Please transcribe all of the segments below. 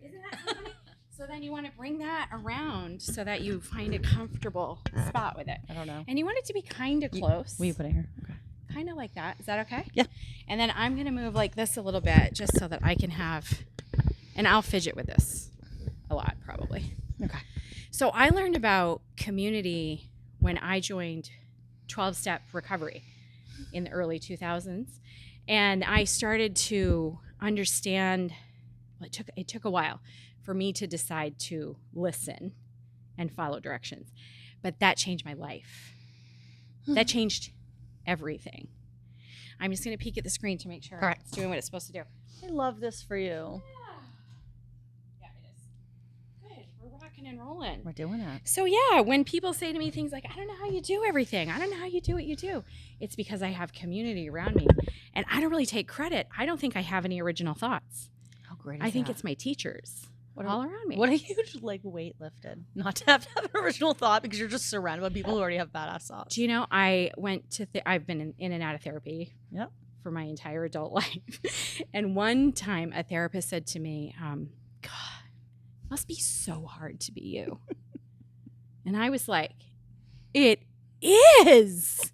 Isn't that so funny? So then you want to bring that around so that you find a comfortable spot with it. I don't know. And you want it to be kind of close. Will you put it here? Okay. Kind of like that. Is that okay? Yeah. And then I'm going to move like this a little bit just so that I can have, and I'll fidget with this a lot probably. Okay. So I learned about community when I joined 12-Step Recovery in the early 2000s. And I started to understand, well, it took a while for me to decide to listen and follow directions. But that changed my life. That changed everything. I'm just going to peek at the screen to make sure it's doing what it's supposed to do. I love this for you. Yeah, it is. Good. We're rocking and rolling. We're doing it. So yeah, when people say to me things like, I don't know how you do everything. I don't know how you do what you do. It's because I have community around me. And I don't really take credit. I don't think I have any original thoughts. How great is I think that? it's my teachers all around me. What a huge weight lifted. Not to have an original thought because you're just surrounded by people who already have badass thoughts. Do you know, I went to, I've been in and out of therapy for my entire adult life. And one time a therapist said to me, God, it must be so hard to be you. And I was like, it is.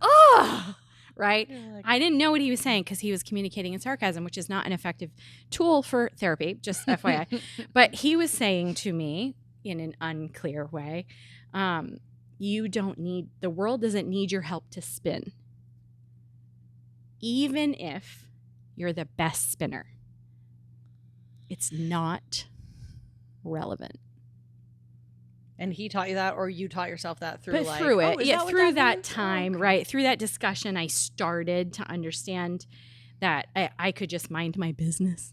Oh, right. Like, I didn't know what he was saying because he was communicating in sarcasm, which is not an effective tool for therapy, just FYI. But he was saying to me in an unclear way, you don't need, the world doesn't need your help to spin. Even if you're the best spinner, it's not relevant. And he taught you that, or you taught yourself that through through it. Through that means? time, right? Through that discussion, I started to understand that I could just mind my business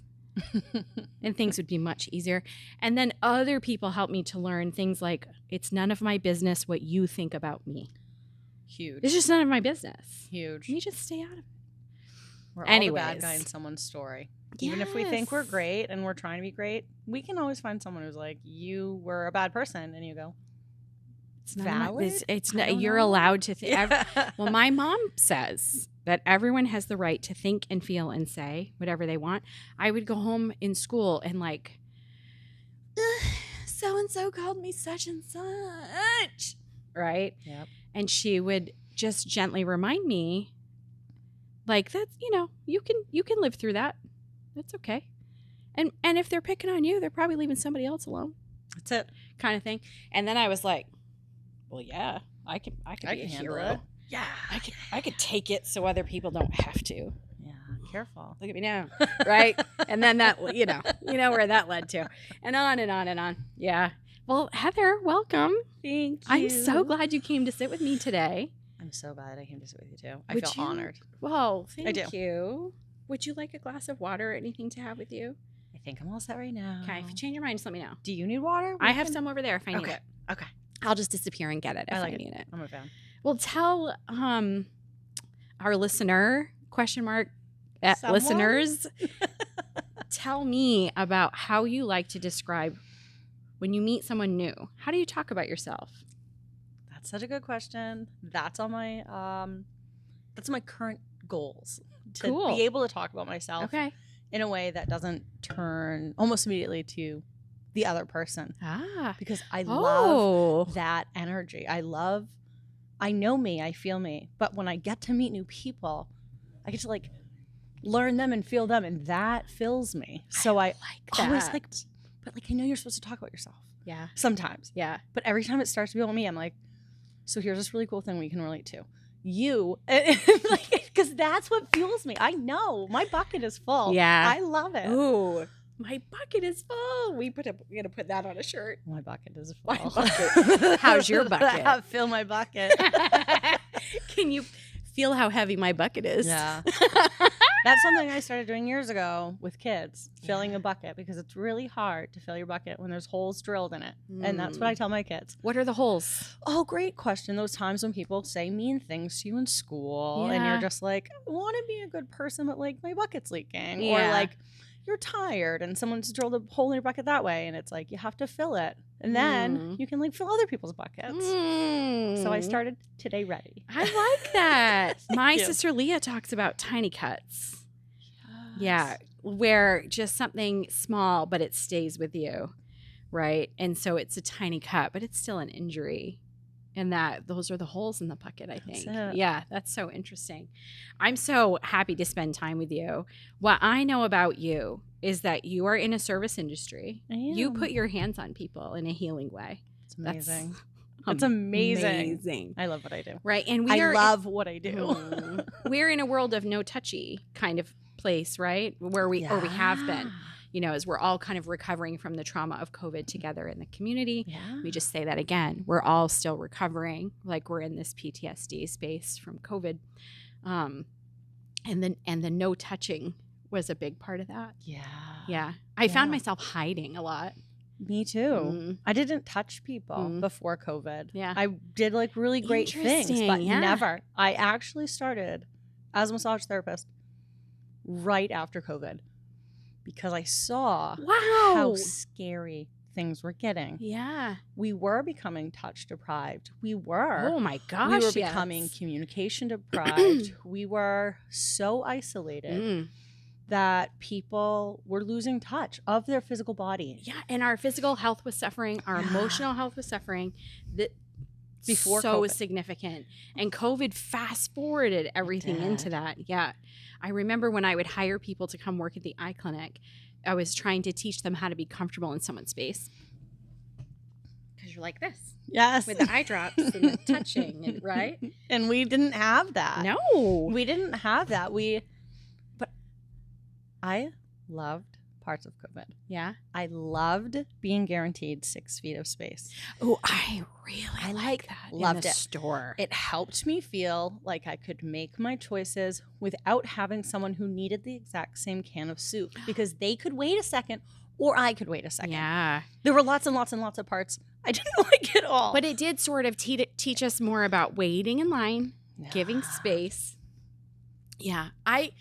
and things would be much easier. And then other people helped me to learn things like, it's none of my business what you think about me. Huge. It's just none of my business. Huge. You just stay out of it. We're all the bad guy in someone's story. Even if we think we're great and we're trying to be great, we can always find someone who's like, you were a bad person, and you go, it's valid. It's not, you're allowed to think. Well, my mom says that everyone has the right to think and feel and say whatever they want. I would go home in school and like, so and so called me such and such, right? Yep. And she would just gently remind me, like, that's, you know, you can live through that. That's okay. And if they're picking on you, they're probably leaving somebody else alone. That's it. Kind of thing. And then I was like, well, yeah, I could be a hero. It. Yeah. I could take it so other people don't have to. Yeah. Careful. Look at me now. Right? And then that, you know where that led to. And on and on and on. Yeah. Well, Heather, welcome. Thank you. I'm so glad you came to sit with me today. I'm so glad I came to sit with you too. I feel honored. Well, thank you. Would you like a glass of water or anything to have with you? I think I'm all set right now. Okay. If you change your mind, just let me know. Do you need water? I have some over there if I need it. Okay. I'll just disappear and get it if I need it. I'm a fan. Well, tell our listener, listeners, tell me about how you like to describe when you meet someone new. How do you talk about yourself? That's such a good question. That's on my that's my current goals. To be able to talk about myself in a way that doesn't turn almost immediately to the other person. Because I love that energy. I know me, I feel me. But when I get to meet new people, I get to like learn them and feel them, and that fills me. So I always like, but like I know you're supposed to talk about yourself. Yeah. Sometimes. Yeah. But every time it starts to be about me, I'm like, so here's this really cool thing we can relate to. You, like, because that's what fuels me. I know my bucket is full. Yeah. I love it. Ooh. My bucket is full. We're gonna put that on a shirt. My bucket is full. My bucket. How's your bucket? Fill my bucket. Can you feel how heavy my bucket is? Yeah. That's something I started doing years ago with kids, filling a bucket, because it's really hard to fill your bucket when there's holes drilled in it. And that's what I tell my kids. What are the holes? Oh, great question. Those times when people say mean things to you in school and you're just like, I want to be a good person, but like my bucket's leaking. Or like you're tired and someone's drilled a hole in your bucket that way. And it's like, you have to fill it. And then you can like fill other people's buckets. So I started Today Ready. I like that. My sister Leah talks about tiny cuts. Yeah. where just something small, but it stays with you, right? And so it's a tiny cut, but it's still an injury. And those are the holes in the bucket, I think. Yeah, that's so interesting. I'm so happy to spend time with you. What I know about you is that you are in a service industry. You put your hands on people in a healing way. It's amazing. It's amazing. I love what I do. Right. And I love what I do. We're in a world of no touchy kind of place, right? Or we have been. You know, as we're all kind of recovering from the trauma of COVID together in the community. Yeah. We just say that again. We're all still recovering, like we're in this PTSD space from COVID. And the no touching was a big part of that. Yeah. Yeah. I found myself hiding a lot. Me too. I didn't touch people before COVID. Yeah. I did like really great things, but never. I actually started as a massage therapist right after COVID. Because I saw how scary things were getting. Yeah. We were becoming touch deprived. We were. Oh my gosh. We were becoming communication deprived. We were so isolated that people were losing touch of their physical body. Yeah. And our physical health was suffering. Our emotional health was suffering. Before so COVID. Significant. And COVID fast forwarded everything into that. Yeah. I remember when I would hire people to come work at the eye clinic, I was trying to teach them how to be comfortable in someone's space. Because you're like this. Yes. With the eye drops and the touching, right? And we didn't have that. No. We didn't have that. But I loved parts of COVID. Yeah. I loved being guaranteed 6 feet of space. Oh, I really like that. Loved in the it. Store. It helped me feel like I could make my choices without having someone who needed the exact same can of soup because they could wait a second or I could wait a second. Yeah. There were lots and lots and lots of parts. I didn't like it all. But it did sort of teach us more about waiting in line, giving space. Yeah. I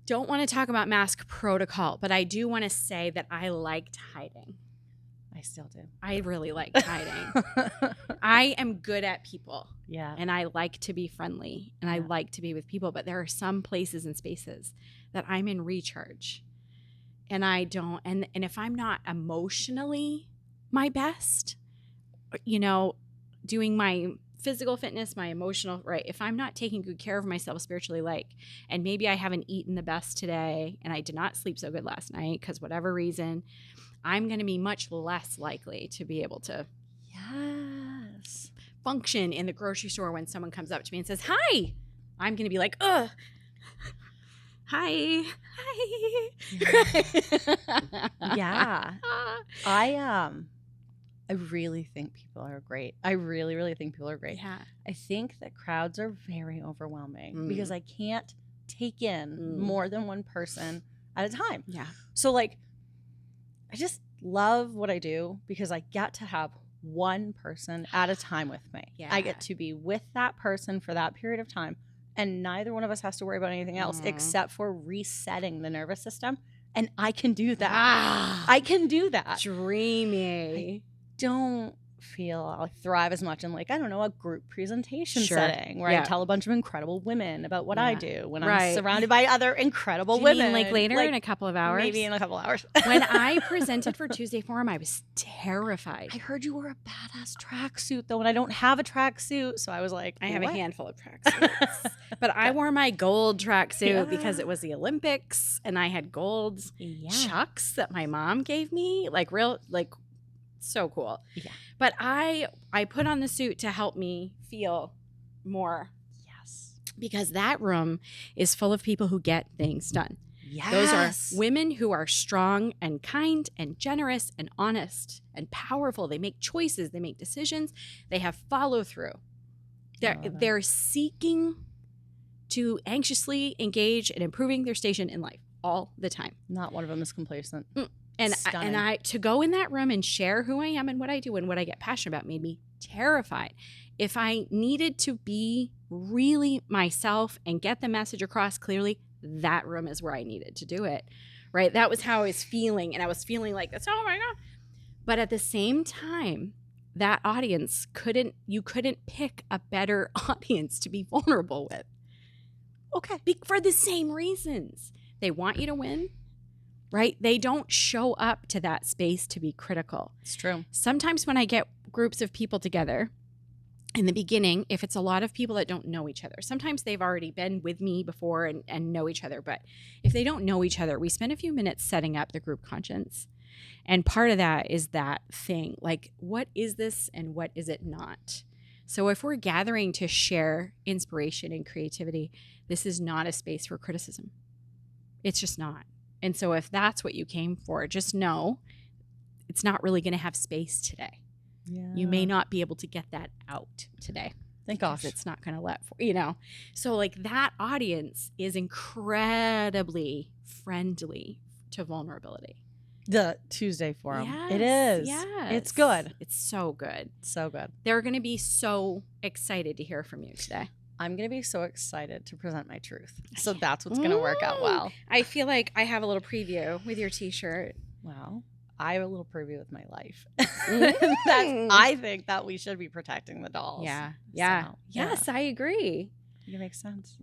don't want to talk about mask protocol, but I do want to say that I liked hiding. I still do. I really liked hiding. I am good at people. Yeah. And I like to be friendly and I like to be with people, but there are some places and spaces that I'm in recharge. And I don't, and if I'm not emotionally my best, you know, doing my physical fitness, my emotional, right? If I'm not taking good care of myself spiritually, and maybe I haven't eaten the best today and I did not sleep so good last night because whatever reason, I'm going to be much less likely to be able to function in the grocery store when someone comes up to me and says, hi. I'm going to be like, ugh. Hi. Yeah. I really think people are great. I really, really think people are great. Yeah. I think that crowds are very overwhelming because I can't take in more than one person at a time. Yeah. So I just love what I do because I get to have one person at a time with me. Yeah. I get to be with that person for that period of time. And neither one of us has to worry about anything else except for resetting the nervous system. And I can do that. I can do that. Dreamy. Don't feel I thrive as much in I don't know, a group presentation setting where I tell a bunch of incredible women about what I do when I'm surrounded by other incredible women. Later in a couple of hours? Maybe in a couple of hours. When I presented for Tuesday Forum, I was terrified. I heard you wore a badass tracksuit though, and I don't have a tracksuit, so I was like, I have a handful of tracksuits. But I wore my gold tracksuit because it was the Olympics and I had gold chucks that my mom gave me. So cool. Yeah. But I put on the suit to help me feel more. Yes. Because that room is full of people who get things done. Yes. Those are women who are strong and kind and generous and honest and powerful. They make choices. They make decisions. They have follow through. They're seeking to anxiously engage in improving their station in life all the time. Not one of them is complacent. And I to go in that room and share who I am and what I do and what I get passionate about made me terrified. If I needed to be really myself and get the message across clearly, that room is where I needed to do it, right? That was how I was feeling. And I was feeling like this, oh my God. But at the same time, that audience you couldn't pick a better audience to be vulnerable with. Okay. For the same reasons. They want you to win, right? They don't show up to that space to be critical. It's true. Sometimes when I get groups of people together in the beginning, if it's a lot of people that don't know each other, sometimes they've already been with me before and know each other. But if they don't know each other, we spend a few minutes setting up the group conscience. And part of that is that thing, like, what is this and what is it not? So if we're gathering to share inspiration and creativity, this is not a space for criticism. It's just not. And so if that's what you came for, just know it's not really going to have space today. Yeah. You may not be able to get that out today. Thank gosh. It's not going to let for, you know. So like that audience is incredibly friendly to vulnerability. The Tuesday Forum. Yes, it is. Yes. It's good. It's so good. So good. They're going to be so excited to hear from you today. I'm going to be so excited to present my truth. So that's what's going to work out well. I feel like I have a little preview with your t-shirt. Well, I have a little preview with my life. I think that we should be protecting the dolls. Yeah. Yeah. So, yes, I agree. It makes sense.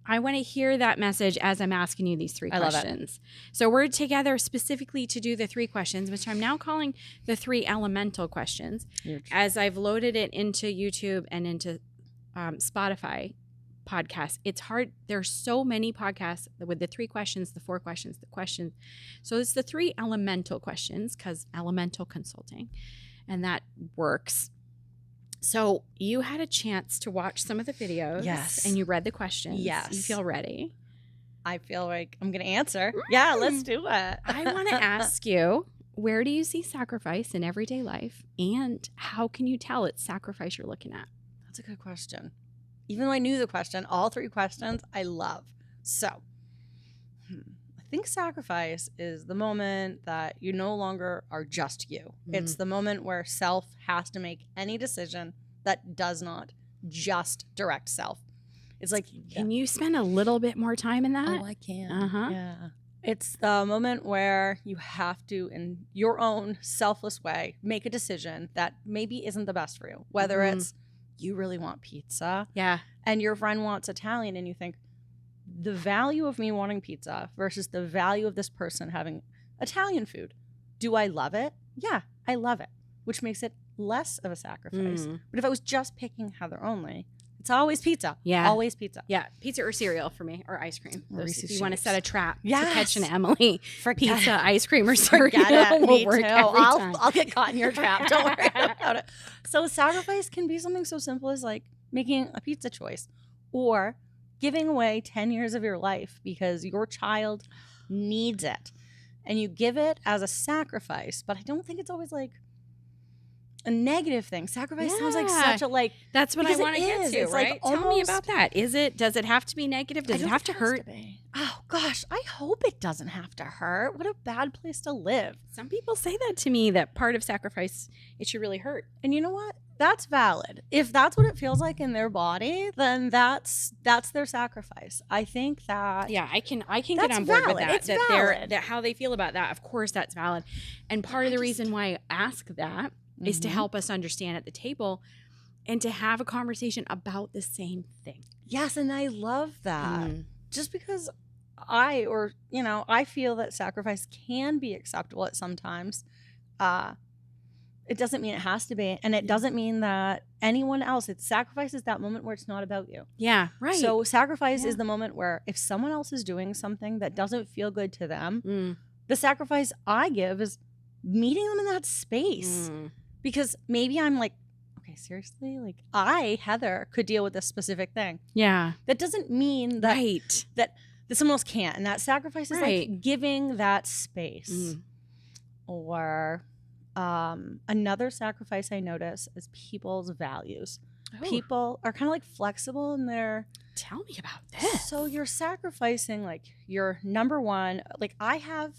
I want to hear that message as I'm asking you these 3 questions. So we're together specifically to do the 3 questions, which I'm now calling the 3 elemental questions. Huge. As I've loaded it into YouTube and into Spotify podcasts. It's hard. There's so many podcasts with the 3 questions, the 4 questions, the questions. So it's the 3 elemental questions because elemental consulting, and that works. So you had a chance to watch some of the videos. Yes. And you read the questions. Yes. You feel ready? I feel like I'm going to answer. Yeah, let's do it. I want to ask you, where do you see sacrifice in everyday life? And how can you tell it's sacrifice you're looking at? That's a good question. Even though I knew the question, all 3 questions I love. So I think sacrifice is the moment that you no longer are just you. It's the moment where self has to make any decision that does not just direct self. It's like, can you spend a little bit more time in that? Oh, I can. Yeah. It's the moment where you have to, in your own selfless way, make a decision that maybe isn't the best for you. Whether it's you really want pizza, and your friend wants Italian, and you think the value of me wanting pizza versus the value of this person having Italian food. Do I love it? Yeah, I love it, which makes it less of a sacrifice. But if I was just picking Heather only, it's always pizza. Yeah. Always pizza. Yeah. Pizza or cereal for me, or ice cream. If you want to set a trap to Yes. catch an Emily, pizza, ice cream, or cereal Forget it. will Me work too. every time. I'll get caught in your trap. Don't worry about it. So sacrifice can be something so simple as like making a pizza choice or giving away 10 years of your life because your child needs it. And you give it as a sacrifice, but I don't think it's always like a negative thing. Sacrifice sounds like such a like. That's what I want to get to. It's right? like Tell me about that. Does it have to be negative? Does it have to hurt? Oh gosh, I hope it doesn't have to hurt. What a bad place to live. Some people say that to me, that part of sacrifice, it should really hurt. And you know what? That's valid. If that's what it feels like in their body, then that's their sacrifice. I think that I can get on board with that. It's valid. That how they feel about that. Of course, that's valid. And part of the reason why I ask that is to help us understand at the table and to have a conversation about the same thing. Yes, and I love that. Just because I feel that sacrifice can be acceptable at some times. It doesn't mean it has to be. And it doesn't mean that anyone else, sacrifice is that moment where it's not about you. Yeah, right. So sacrifice is the moment where if someone else is doing something that doesn't feel good to them, the sacrifice I give is meeting them in that space. Because maybe I'm like, okay, seriously? Like I, Heather, could deal with this specific thing. Yeah. That doesn't mean that that someone else can't. And that sacrifice is like giving that space. Or another sacrifice I notice is people's values. People are kind of like flexible in their... Tell me about this. So you're sacrificing like your number one, like I have,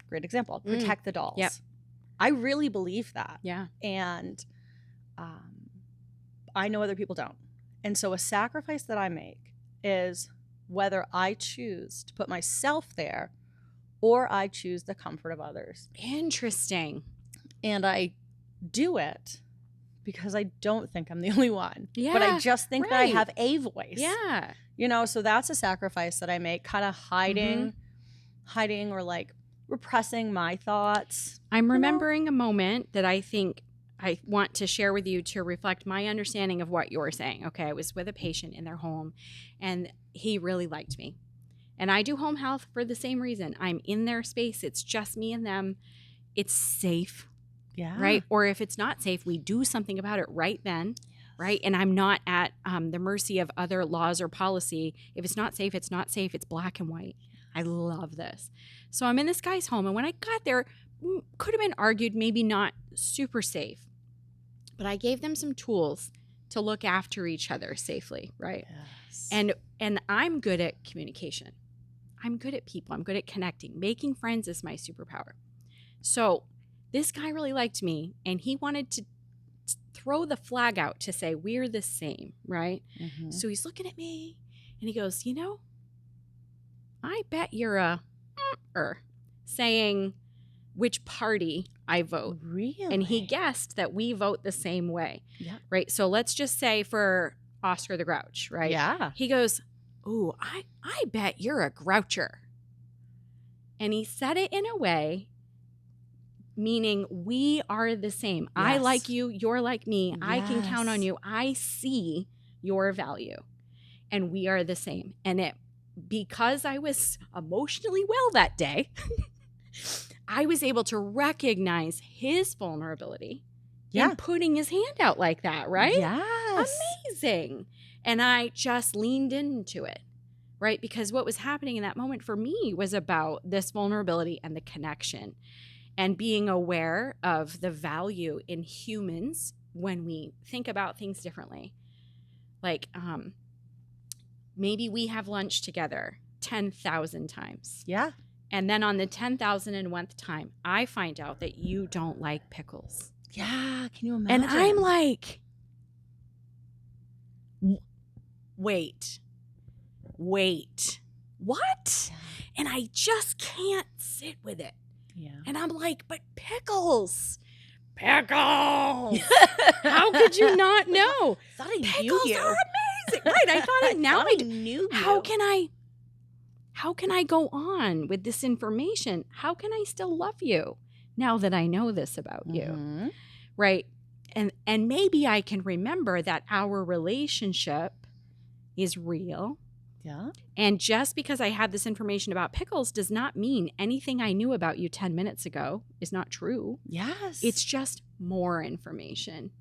great example, protect the dolls. Yep. I really believe that. Yeah. And I know other people don't. And so a sacrifice that I make is whether I choose to put myself there or I choose the comfort of others. Interesting. And I do it because I don't think I'm the only one. Yeah. But I just think that I have a voice. Yeah. You know, so that's a sacrifice that I make, kind of hiding or like repressing my thoughts. I'm remembering a moment that I think I want to share with you to reflect my understanding of what you're saying. Okay, I was with a patient in their home and he really liked me. And I do home health for the same reason. I'm in their space. It's just me and them. It's safe. Yeah. Right? Or if it's not safe, we do something about it right then. Right? And I'm not at the mercy of other laws or policy. If it's not safe, it's not safe. It's black and white. I love this. So I'm in this guy's home. And when I got there, could have been argued maybe not super safe. But I gave them some tools to look after each other safely. Right? Yes. And I'm good at communication. I'm good at people. I'm good at connecting. Making friends is my superpower. So this guy really liked me, and he wanted to throw the flag out to say, we're the same, right? Mm-hmm. So he's looking at me, and he goes, you know, I bet you're a saying which party I vote. Really? And he guessed that we vote the same way. Yeah. Right? So let's just say for Oscar the Grouch, right? Yeah. He goes, ooh, I bet you're a groucher. And he said it in a way meaning we are the same. Yes. I like you, you're like me. Yes. I can count on you. I see your value. And we are the same. And because I was emotionally well that day, I was able to recognize his vulnerability in putting his hand out like that, right? Yes. Amazing. And I just leaned into it, right? Because what was happening in that moment for me was about this vulnerability and the connection and being aware of the value in humans when we think about things differently. Like maybe we have lunch together 10,000 times. Yeah. And then on the 10,001th time, I find out that you don't like pickles. Yeah. Can you imagine? And I'm like, wait, what? Yeah. And I just can't sit with it. Yeah. And I'm like, but pickles. How could you not know? I thought I knew pickles you. Are amazing. Right. I thought I now I knew you. How can I go on with this information? How can I still love you now that I know this about you? Right. And maybe I can remember that our relationship is real. Yeah. And just because I have this information about pickles does not mean anything I knew about you 10 minutes ago is not true. Yes. It's just more information.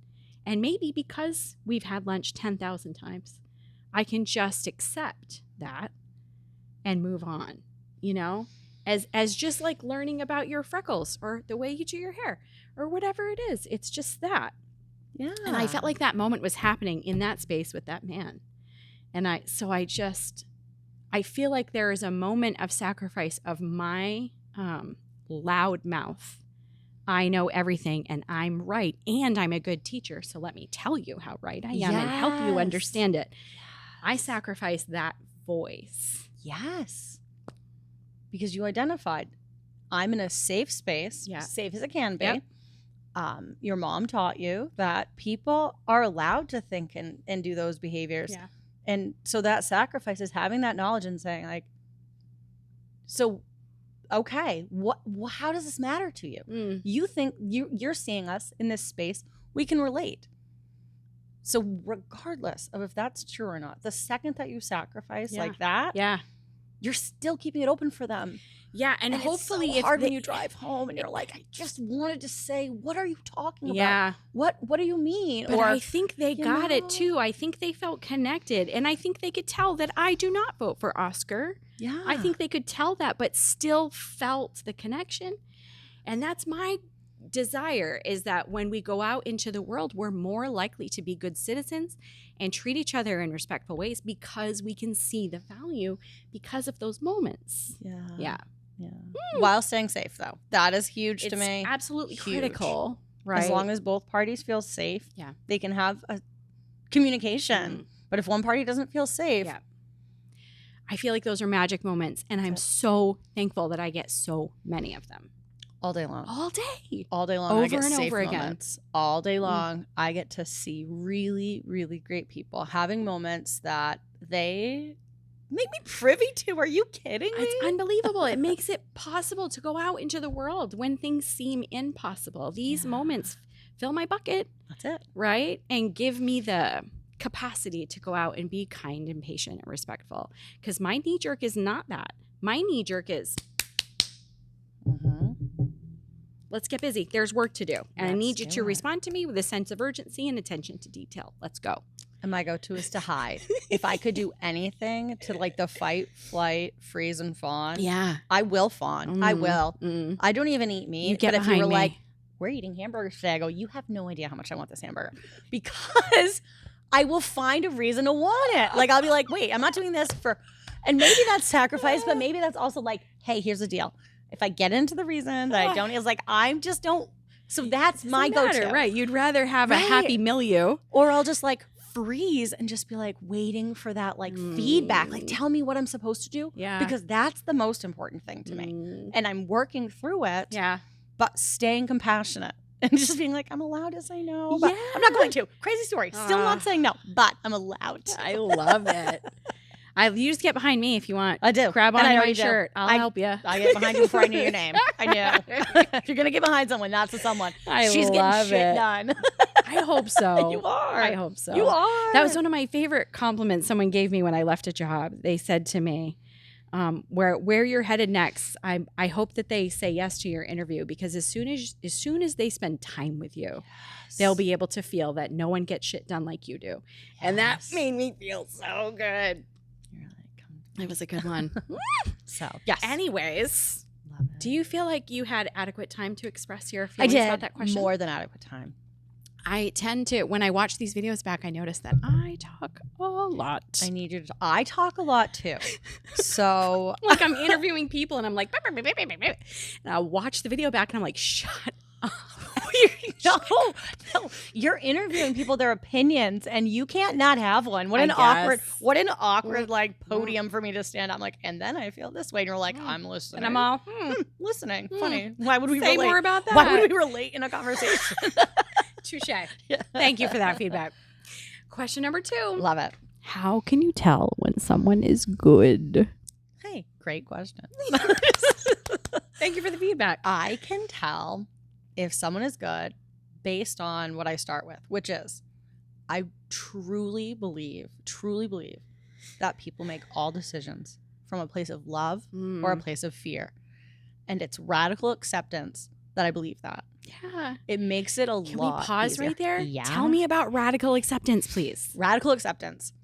And maybe because we've had lunch 10,000 times, I can just accept that and move on, you know, as just like learning about your freckles or the way you do your hair or whatever it is. It's just that. Yeah. And I felt like that moment was happening in that space with that man. And I feel like there is a moment of sacrifice of my loud mouth. I know everything and I'm right and I'm a good teacher. So let me tell you how right I am and help you understand it. I sacrifice that voice. Yes. Because you identified, I'm in a safe space, safe as it can be. Yep. Your mom taught you that people are allowed to think and do those behaviors. Yeah. And so that sacrifice is having that knowledge and saying like, so, okay, how does this matter to you? You think you're seeing us in this space, we can relate. So regardless of if that's true or not, the second that you sacrifice like that, you're still keeping it open for them. Yeah, and hopefully it's so hard when you drive home and you're like, I just wanted to say, what are you talking about? Yeah. What do you mean? But I think they got it too. I think they felt connected. And I think they could tell that I do not vote for Oscar. Yeah. I think they could tell that, but still felt the connection. And that's my desire, is that when we go out into the world, we're more likely to be good citizens and treat each other in respectful ways because we can see the value because of those moments. Yeah. While staying safe, though. That is huge to me. Absolutely critical. Right. As long as both parties feel safe, they can have a communication. But if one party doesn't feel safe. I feel like those are magic moments. And I'm so thankful that I get so many of them. All day long. All day. All day long. Over I get and safe over moments. Again. All day long. I get to see really, really great people having moments that they make me privy to. Are you kidding me? It's unbelievable. It makes it possible to go out into the world when things seem impossible. These moments fill my bucket. That's it. Right? And give me the capacity to go out and be kind and patient and respectful. Because my knee jerk is not that. My knee jerk is, let's get busy. There's work to do. And I need you to respond to me with a sense of urgency and attention to detail. Let's go. And my go-to is to hide. If I could do anything to like the fight, flight, freeze, and fawn, I will fawn. I will. I don't even eat meat. You get but if you were me. like, we're eating hamburgers today, I go, you have no idea how much I want this hamburger. Because I will find a reason to want it. Like, I'll be like, wait, I'm not doing this for, and maybe that's sacrifice, but maybe that's also like, hey, here's the deal. If I get into the reason that I don't, it's like, I just don't. So that's my go-to. Right. You'd rather have a happy milieu. Or I'll just like freeze and just be like waiting for that like feedback. Like, tell me what I'm supposed to do. Yeah. Because that's the most important thing to me. And I'm working through it. Yeah. But staying compassionate and just being like, I'm allowed to say no. But I'm not going to. Crazy story. Still not saying no, but I'm allowed to. I love it. You just get behind me if you want. I do. Grab on my shirt. I'll help you. I get behind you before I knew your name. I knew. If you're going to get behind someone, that's the someone. She's getting shit done. I hope so. You are. I hope so. You are. That was one of my favorite compliments someone gave me when I left a job. They said to me, where you're headed next, I hope that they say yes to your interview, because as soon as they spend time with you, they'll be able to feel that no one gets shit done like you do. And that made me feel so good. It was a good one. So, yes. Anyways, love it. Do you feel like you had adequate time to express your feelings about that question? More than adequate time. I tend to, when I watch these videos back, I notice that I talk a lot. I need you to. I talk a lot too. So, like I'm interviewing people and I'm like, and I'll watch the video back and I'm like, shut up. No, you're interviewing people, their opinions, and you can't not have one. What an awkward like podium for me to stand up. I'm like, and then I feel this way, and you're like, I'm listening, and I'm all listening. Funny. Why would we say relate? More about that? Why would we relate in a conversation? Touche. Thank you for that feedback. Question number 2. Love it. How can you tell when someone is good? Hey, great question. Thank you for the feedback. I can tell if someone is good based on what I start with, which is I truly believe that people make all decisions from a place of love or a place of fear. And it's radical acceptance that I believe that. Yeah. It makes it a lot Can we pause easier. right there? Yeah. Tell me about radical acceptance, please. Radical acceptance.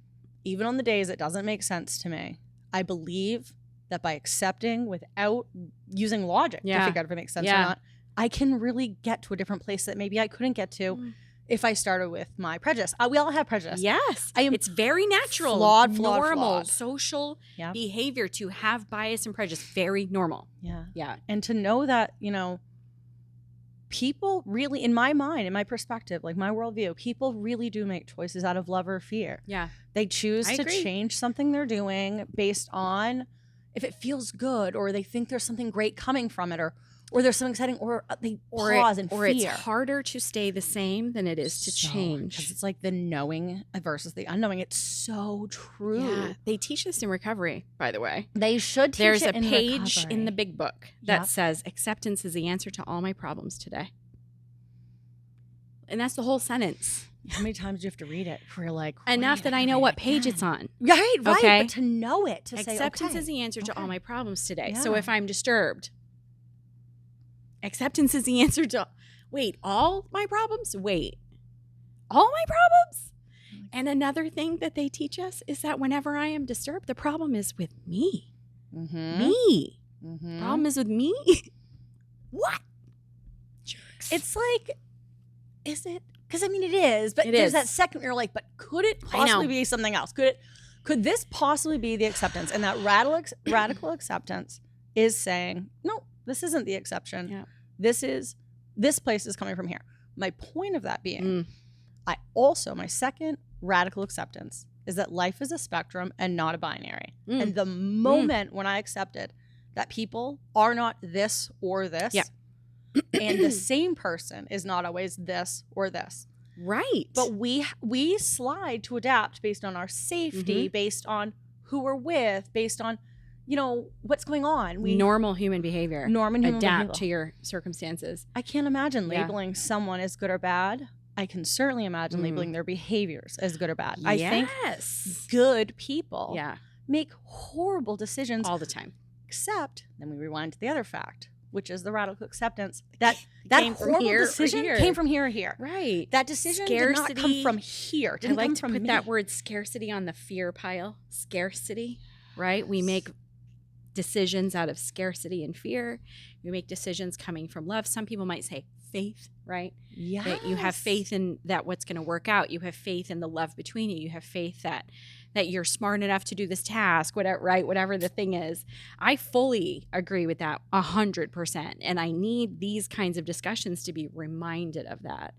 Even on the days it doesn't make sense to me, I believe that by accepting without using logic to figure out if it makes sense or not, I can really get to a different place that maybe I couldn't get to if I started with my prejudice. We all have prejudice. Yes. It's very natural. Normal social behavior to have bias and prejudice. Very normal. Yeah. Yeah. And to know that, people really, in my mind, in my perspective, like my worldview, people really do make choices out of love or fear. Yeah. They choose to change something they're doing based on if it feels good, or they think there's something great coming from it, or there's something exciting, or they pause and fear. Or it's harder to stay the same than it is to change. Because it's like the knowing versus the unknowing. It's so true. Yeah. They teach this in recovery, by the way. They should teach There's it a in page recovery. in the big book that says acceptance is the answer to all my problems today. And that's the whole sentence. How many times do you have to read it for you're like, enough that I know what page it's on? Right. Okay? But to know it, to say, acceptance is the answer to all my problems today. So if I'm disturbed, acceptance is the answer to, all my problems? All my problems? And another thing that they teach us is that whenever I am disturbed, the problem is with me. Mm-hmm. Me. Mm-hmm. Problem is with me? What? Jerks. It's like, is it? Because it is, but there's that second you're like, but could it possibly be something else? Could this possibly be the acceptance? And that radical acceptance is saying, no, this isn't the exception. Yeah. This place is coming from here. My point of that being, my second radical acceptance is that life is a spectrum and not a binary. And the moment when I accepted that people are not this or this, And the same person is not always this or this. Right. But we slide to adapt based on our safety, based on who we're with, based on, what's going on. Normal human behavior. Adapt behavior. To your circumstances. I can't imagine labeling someone as good or bad. I can certainly imagine labeling their behaviors as good or bad. I think good people make horrible decisions all the time. Except, then we rewind to the other fact, which is the radical acceptance that horrible decision came from here or here. Right. That decision did not come from here. Didn't I like come to from put me. that word scarcity on the fear pile. Scarcity, right? We make decisions out of scarcity and fear. We make decisions coming from love. Some people might say faith, right? Yes. That you have faith in that what's going to work out. You have faith in the love between you. You have faith that you're smart enough to do this task, whatever the thing is. I fully agree with that 100%. And I need these kinds of discussions to be reminded of that,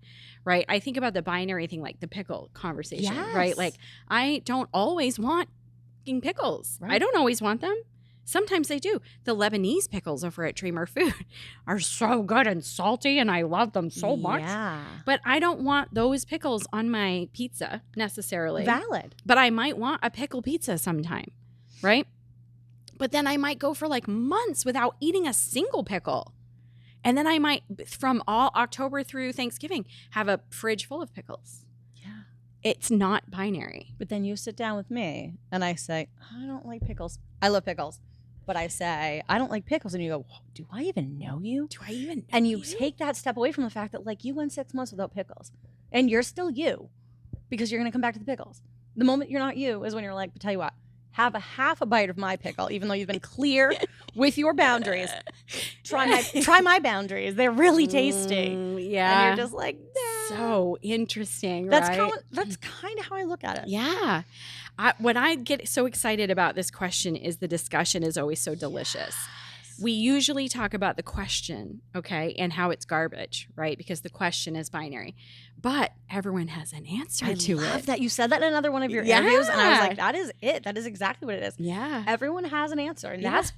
right? I think about the binary thing, like the pickle conversation, right? Like I don't always want pickles. Right. I don't always want them. Sometimes I do. The Lebanese pickles over at Dreamer Food are so good and salty, and I love them so much. Yeah. But I don't want those pickles on my pizza necessarily. Valid. But I might want a pickle pizza sometime, right? But then I might go for like months without eating a single pickle. And then I might, from all October through Thanksgiving, have a fridge full of pickles. Yeah. It's not binary. But then you sit down with me and I say, I don't like pickles. I love pickles. But I say, I don't like pickles. And you go, do I even know you? Do I even know And you take that step away from the fact that, like, you went 6 months without pickles. And you're still you because you're going to come back to the pickles. The moment you're not you is when you're like, but tell you what, have half a bite of my pickle, even though you've been clear with your boundaries. Try my boundaries. They're really tasty. Yeah. And you're just like, nah. So interesting, That's right? That's kind of how I look at it. Yeah. What I get so excited about this question is the discussion is always so delicious. Yes. We usually talk about the question, okay, and how it's garbage, right? Because the question is binary. But everyone has an answer to it. I love that. You said that in another one of your interviews, and I was like, that is it. That is exactly what it is. Yeah. Everyone has an answer. And that's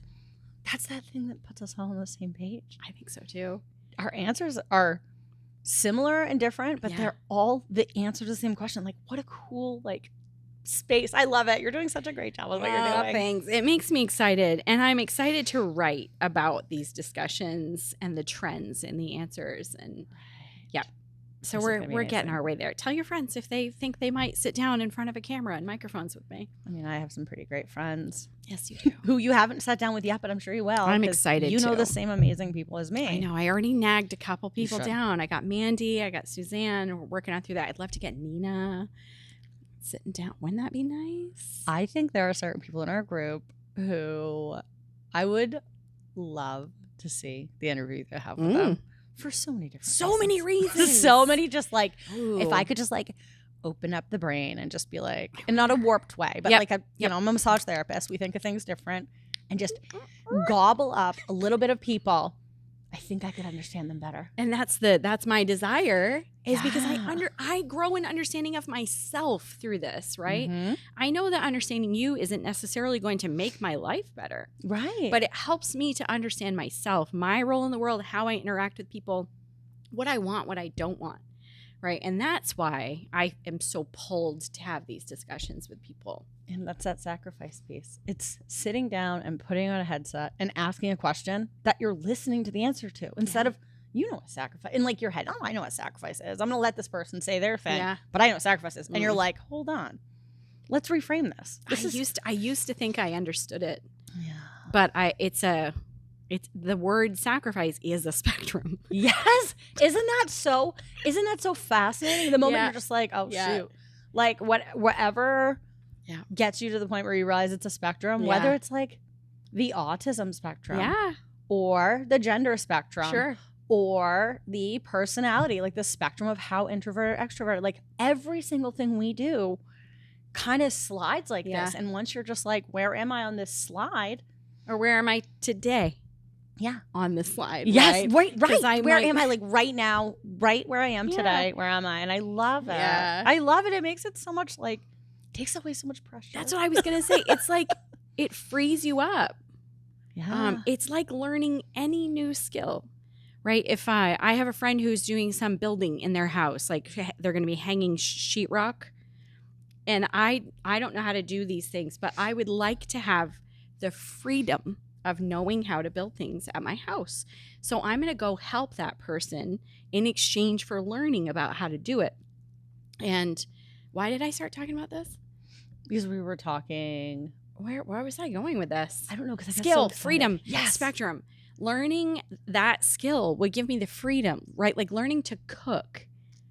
that thing that puts us all on the same page. I think so, too. Our answers are similar and different, but they're all the answer to the same question. Like, what a cool, space. I love it. You're doing such a great job with what you're doing. Thanks. It makes me excited. And I'm excited to write about these discussions and the trends and the answers. And so we're getting our way there. Tell your friends if they think they might sit down in front of a camera and microphones with me. I mean, I have some pretty great friends. Yes, you do. Who you haven't sat down with yet, but I'm sure you will. I'm excited. You know the same amazing people as me. I know. I already nagged a couple people down. I got Mandy. I got Suzanne. We're working on through that. I'd love to get Nina sitting down. Wouldn't that be nice? I think there are certain people in our group who I would love to see the interview they have with them. For so many different many reasons. So many just if I could just open up the brain and just be like, in not a warped way, but I'm a massage therapist. We think of things different and just gobble up a little bit of people. I think I could understand them better. And that's my desire is because I grow an understanding of myself through this, right? Mm-hmm. I know that understanding you isn't necessarily going to make my life better. Right. But it helps me to understand myself, my role in the world, how I interact with people, what I want, what I don't want. Right. And that's why I am so pulled to have these discussions with people. And that's that sacrifice piece. It's sitting down and putting on a headset and asking a question that you're listening to the answer to instead of, what sacrifice in your head. Oh, I know what sacrifice is. I'm going to let this person say their thing, but I know what sacrifice is. And you're like, hold on, let's reframe this. I used to think I understood it. Yeah. But it's the word sacrifice is a spectrum. Yes. Isn't that so fascinating? The moment you're just like, oh shoot. Whatever gets you to the point where you realize it's a spectrum, whether it's the autism spectrum or the gender spectrum or the personality, the spectrum of how introvert or extrovert, every single thing we do kind of slides this. And once you're just like, where am I on this slide? Or where am I today? Yeah. On the slide. Yes. Right. Where am I right now, right where I am today? Where am I? And I love it. Yeah. I love it. It makes it so much takes away so much pressure. That's what I was going to say. It's it frees you up. Yeah. It's like learning any new skill, right? If I have a friend who's doing some building in their house, like they're going to be hanging sheetrock, and I don't know how to do these things, but I would like to have the freedom of knowing how to build things at my house. So I'm going to go help that person in exchange for learning about how to do it. And why did I start talking about this? Because we were talking. Where was I going with this? I don't know. Because skill, freedom, spectrum. Learning that skill would give me the freedom, right? Like learning to cook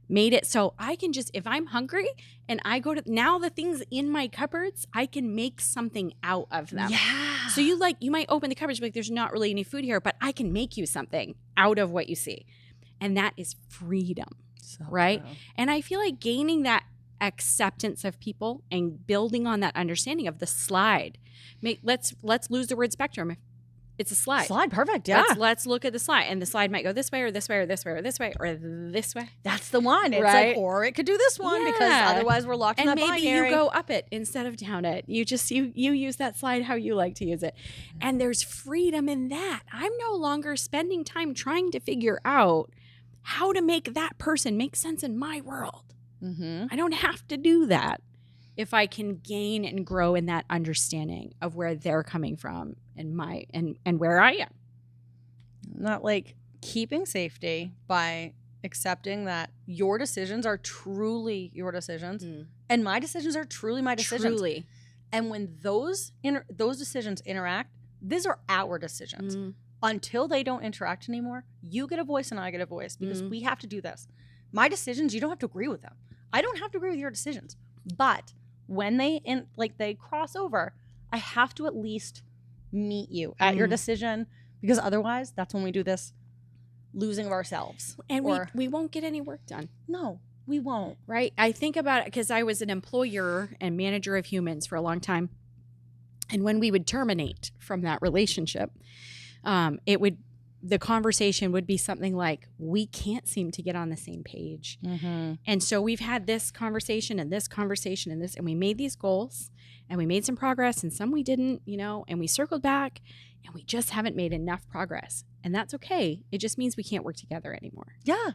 made it so I can just, if I'm hungry and I go to, now the things in my cupboards, I can make something out of them. Yeah. So you might open the cupboards, like there's not really any food here, but I can make you something out of what you see. And that is freedom, right? True. And I feel like gaining that acceptance of people and building on that understanding of the slide. Let's lose the word spectrum. It's a slide. Slide, perfect. Yeah. Let's look at the slide, and the slide might go this way or this way or this way or this way or this way. That's the one. It's right? like, or it could do this one because otherwise we're locked in that binary. And maybe you go up it instead of down it. You just you use that slide how you like to use it, and there's freedom in that. I'm no longer spending time trying to figure out how to make that person make sense in my world. Mm-hmm. I don't have to do that if I can gain and grow in that understanding of where they're coming from and where I am. Not like keeping safety by accepting that your decisions are truly your decisions and my decisions are truly my decisions. Truly. And when those decisions interact, these are our decisions. Until they don't interact anymore, you get a voice and I get a voice because we have to do this. My decisions, you don't have to agree with them. I don't have to agree with your decisions. But when they cross over, I have to at least meet you at your decision, because otherwise that's when we do this losing of ourselves. And we won't get any work done. No, we won't. Right? I think about it because I was an employer and manager of humans for a long time. And when we would terminate from that relationship, the conversation would be something like, we can't seem to get on the same page. Mm-hmm. And so we've had this conversation and this conversation and this, and we made these goals and we made some progress and some we didn't, and we circled back and we just haven't made enough progress. And that's okay. It just means we can't work together anymore. Yeah.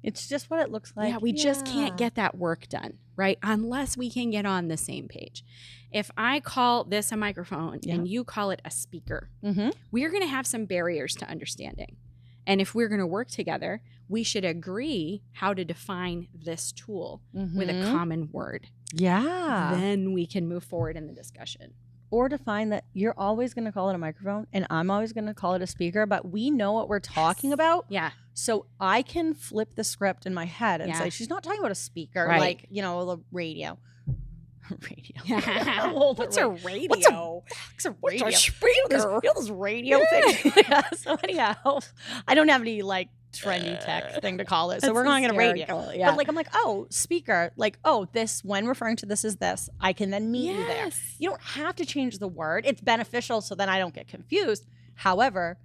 It's just what it looks like. Yeah, we just can't get that work done, right? Unless we can get on the same page. If I call this a microphone and you call it a speaker, we're going to have some barriers to understanding. And if we're going to work together, we should agree how to define this tool with a common word. Yeah. Then we can move forward in the discussion. Or define that you're always going to call it a microphone and I'm always going to call it a speaker, but we know what we're talking about. Yeah. So I can flip the script in my head and say, she's not talking about a speaker, like, the radio. What's a radio? What's a radio? What's a speaker? This radio thing. So anyhow, I don't have any trendy tech thing to call it. So we're calling it a radio. Yeah. But I'm like, oh, speaker. This, when referring to this is this, I can then meet you there. You don't have to change the word. It's beneficial so then I don't get confused. However,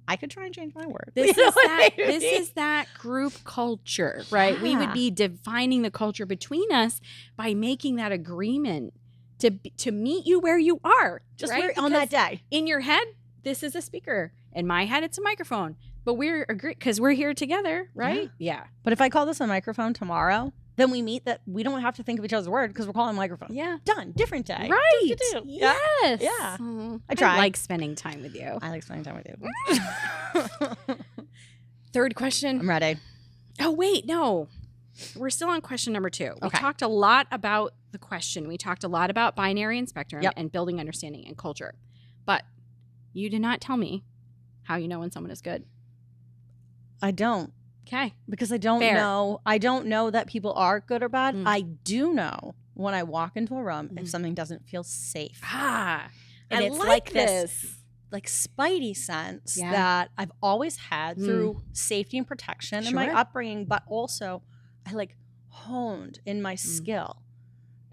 I could try and change my word. This is that group culture, right? Yeah. We would be defining the culture between us by making that agreement to meet you where you are. Just on that day. In your head, this is a speaker. In my head, it's a microphone. But we're because we're here together, right? Yeah. But if I call this a microphone tomorrow, then we meet that we don't have to think of each other's word because we're calling a microphone. Yeah. Done. Different day. Right. Yes. Yeah. I try. I like spending time with you. I like spending time with you. Third question. I'm ready. Oh, wait. No. We're still on question number 2. We talked a lot about the question. We talked a lot about binary and spectrum and building understanding and culture. But you did not tell me how you know when someone is good. I don't. Okay. Because I don't know. I don't know that people are good or bad. I do know when I walk into a room if something doesn't feel safe. And it's like this spidey sense that I've always had through safety and protection in my upbringing, but also I honed in my skill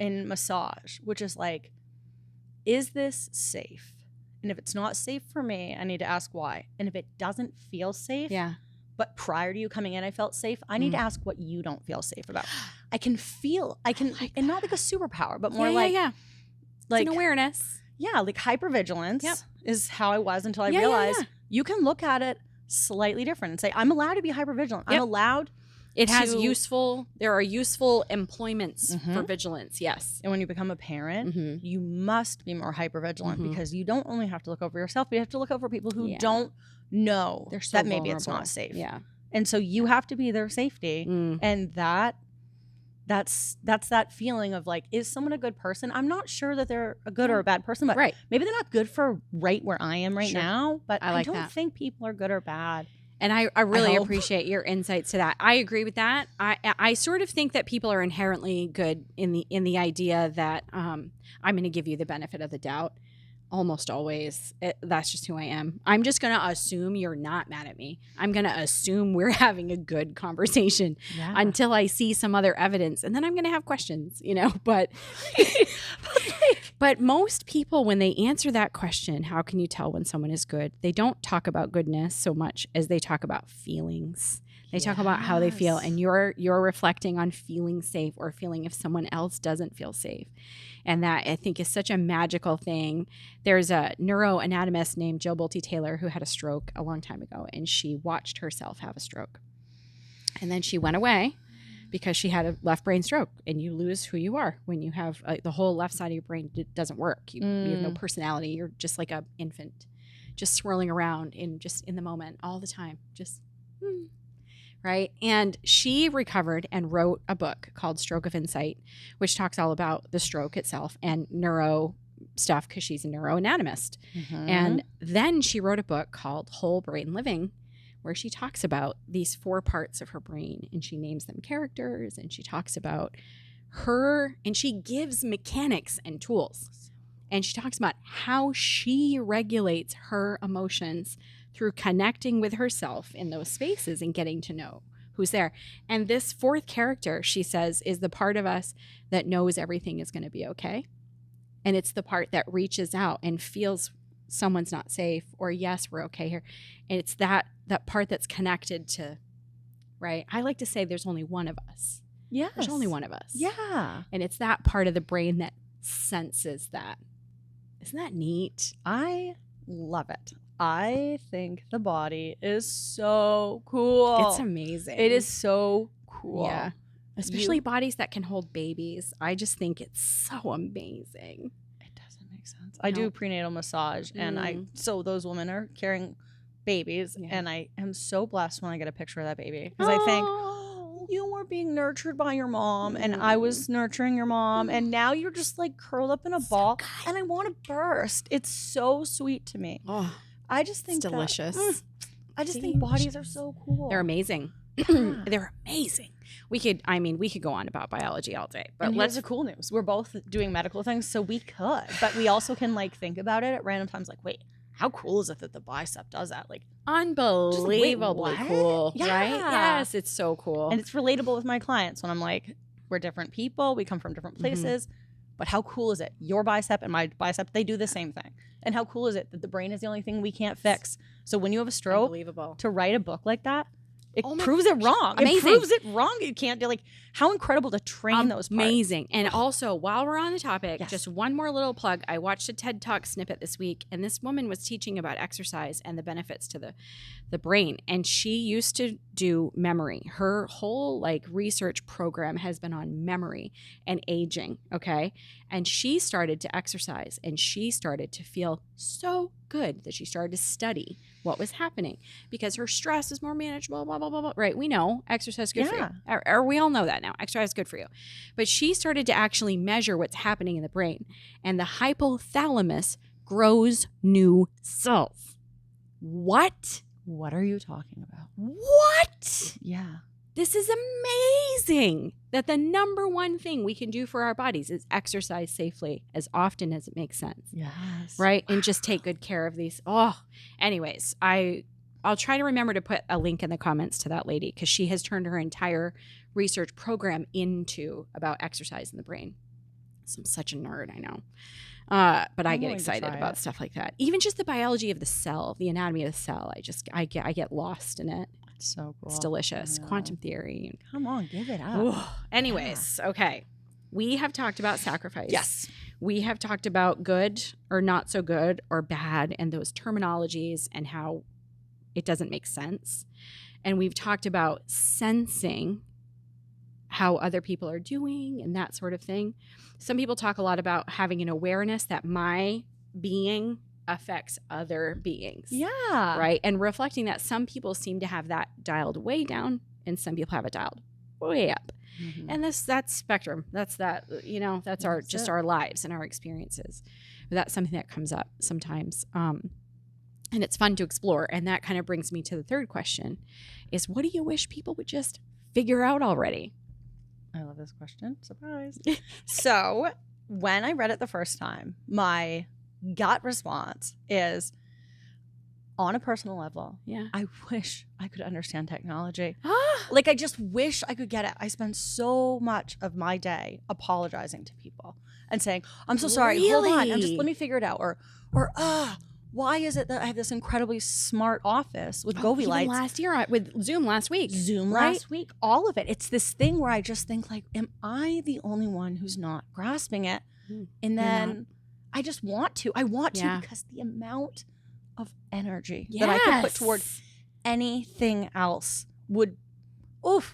in massage, which is is this safe? And if it's not safe for me, I need to ask why. And if it doesn't feel safe, but prior to you coming in, I felt safe, I need to ask what you don't feel safe about. And not like a superpower, but more it's an awareness. Yeah, hypervigilance is how I was until I realized you can look at it slightly different and say, I'm allowed to be hypervigilant. I'm allowed. There are useful employments for vigilance. Yes. And when you become a parent, you must be more hypervigilant because you don't only have to look over yourself, but you have to look over people who don't know that maybe it's not safe. Yeah. And so you have to be their safety. And that's that feeling of like, is someone a good person? I'm not sure that they're a good or a bad person, but maybe they're not good for right where I am right now. But I don't think people are good or bad. And I really appreciate your insights to that. I agree with that. I sort of think that people are inherently good in the idea that I'm going to give you the benefit of the doubt. Almost always. That's just who I am. I'm just going to assume you're not mad at me. I'm going to assume we're having a good conversation until I see some other evidence. And then I'm going to have questions, but but most people, when they answer that question, how can you tell when someone is good? They don't talk about goodness so much as they talk about feelings. They talk about how they feel, and you're reflecting on feeling safe or feeling if someone else doesn't feel safe. And that, I think, is such a magical thing. There's a neuroanatomist named Jill Bolte Taylor who had a stroke a long time ago, and she watched herself have a stroke. And then she went away because she had a left brain stroke, and you lose who you are when you have the whole left side of your brain doesn't work. You have no personality. You're just like an infant, just swirling around in the moment all the time. Right. And she recovered and wrote a book called Stroke of Insight, which talks all about the stroke itself and neuro stuff because she's a neuroanatomist. And then she wrote a book called Whole Brain Living, where she talks about these 4 parts of her brain, and she names them characters, and she talks about her, and she gives mechanics and tools. And she talks about how she regulates her emotions through connecting with herself in those spaces and getting to know who's there. And this 4th character, she says, is the part of us that knows everything is going to be okay. And it's the part that reaches out and feels someone's not safe, or yes, we're okay here. And it's that part that's connected to, right? I like to say there's only one of us. Yes. There's only one of us. Yeah. And it's that part of the brain that senses that. Isn't that neat? I love it. I think the body is so cool. It's amazing. It is so cool. Yeah. Especially bodies that can hold babies. I just think it's so amazing. It doesn't make sense. I do prenatal massage, and so those women are carrying babies, and I am so blessed when I get a picture of that baby, because I think you were being nurtured by your mom, and I was nurturing your mom, and now you're just like curled up in a ball, and I want to burst. It's so sweet to me. I just think it's delicious. I just think bodies are so cool. They're amazing. They're amazing. We could go on about biology all day, but here's the cool news. We're both doing medical things, so we could, but we also can like think about it at random times. Like, wait, how cool is it that the bicep does that? Like, unbelievably cool, right? Yes, it's so cool. And it's relatable with my clients when I'm like, we're different people. We come from different places. But how cool is it? Your bicep and my bicep, they do the same thing. And how cool is it that the brain is the only thing we can't fix? So when you have a stroke, to write a book like that, it proves it wrong. Amazing. It proves it wrong. You can't do, like, how incredible to train those parts. Amazing. And also, while we're on the topic, just one more little plug. I watched a TED Talk snippet this week, and this woman was teaching about exercise and the benefits to the brain. And she used to do memory. Her whole research program has been on memory and aging. Okay. And she started to exercise, and she started to feel so good that she started to study what was happening because her stress is more manageable, blah, blah, blah, blah. Right. We know exercise is good for you. Or we all know that now. Exercise is good for you. But she started to actually measure what's happening in the brain, and the hypothalamus grows new cells. What? What are you talking about? What? Yeah. This is amazing that the number one thing we can do for our bodies is exercise safely as often as it makes sense. Yes. Right? And just take good care of these. Anyways, I'll try to remember to put a link in the comments to that lady because she has turned her entire research program into about exercise in the brain. So I'm such a nerd, I know. But I get excited about stuff like that. Even just the biology of the cell, the anatomy of the cell. I get lost in it. It's so cool. It's delicious. Quantum theory. Come on, give it up. Anyways, okay. We have talked about sacrifice. Yes. We have talked about good or not so good or bad and those terminologies and how it doesn't make sense. And we've talked about sensing how other people are doing and that sort of thing. Some people talk a lot about having an awareness that my being affects other beings. Yeah. Right. And reflecting that some people seem to have that dialed way down and some people have it dialed way up. Mm-hmm. And that's spectrum. That's our lives and our experiences. But that's something that comes up sometimes. And it's fun to explore. And that kind of brings me to the third question is, what do you wish people would just figure out already? I love this question. Surprise. So when I read it the first time, my gut response is, on a personal level, I wish I could understand technology. Like, I just wish I could get it. I spend so much of my day apologizing to people and saying, I'm so sorry. Really? Hold on. Let me figure it out. Or why is it that I have this incredibly smart office with Govee lights? Last year with Zoom last week. Last week. All of it. It's this thing where I just think, like, am I the only one who's not grasping it? And then I just want to. I want to because the amount of energy that I could put toward anything else would,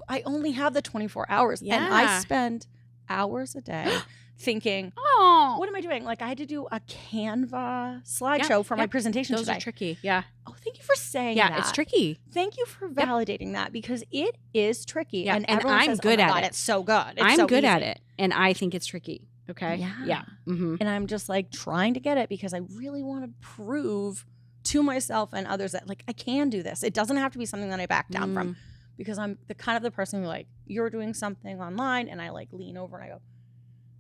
I only have the 24 hours. Yeah. And I spend hours a day thinking, what am I doing? Like, I had to do a Canva slideshow for my presentation today. Those are tricky. Yeah. Oh, thank you for saying that. Yeah, it's tricky. Thank you for validating that, because it is tricky. Yeah. And everyone I'm says, good at it. It's so good. I'm good at it. And I think it's tricky. Okay. Yeah. Mm-hmm. And I'm just like trying to get it because I really want to prove to myself and others that, like, I can do this. It doesn't have to be something that I back down from, because I'm the kind of the person who, like, you're doing something online and I like lean over and I go,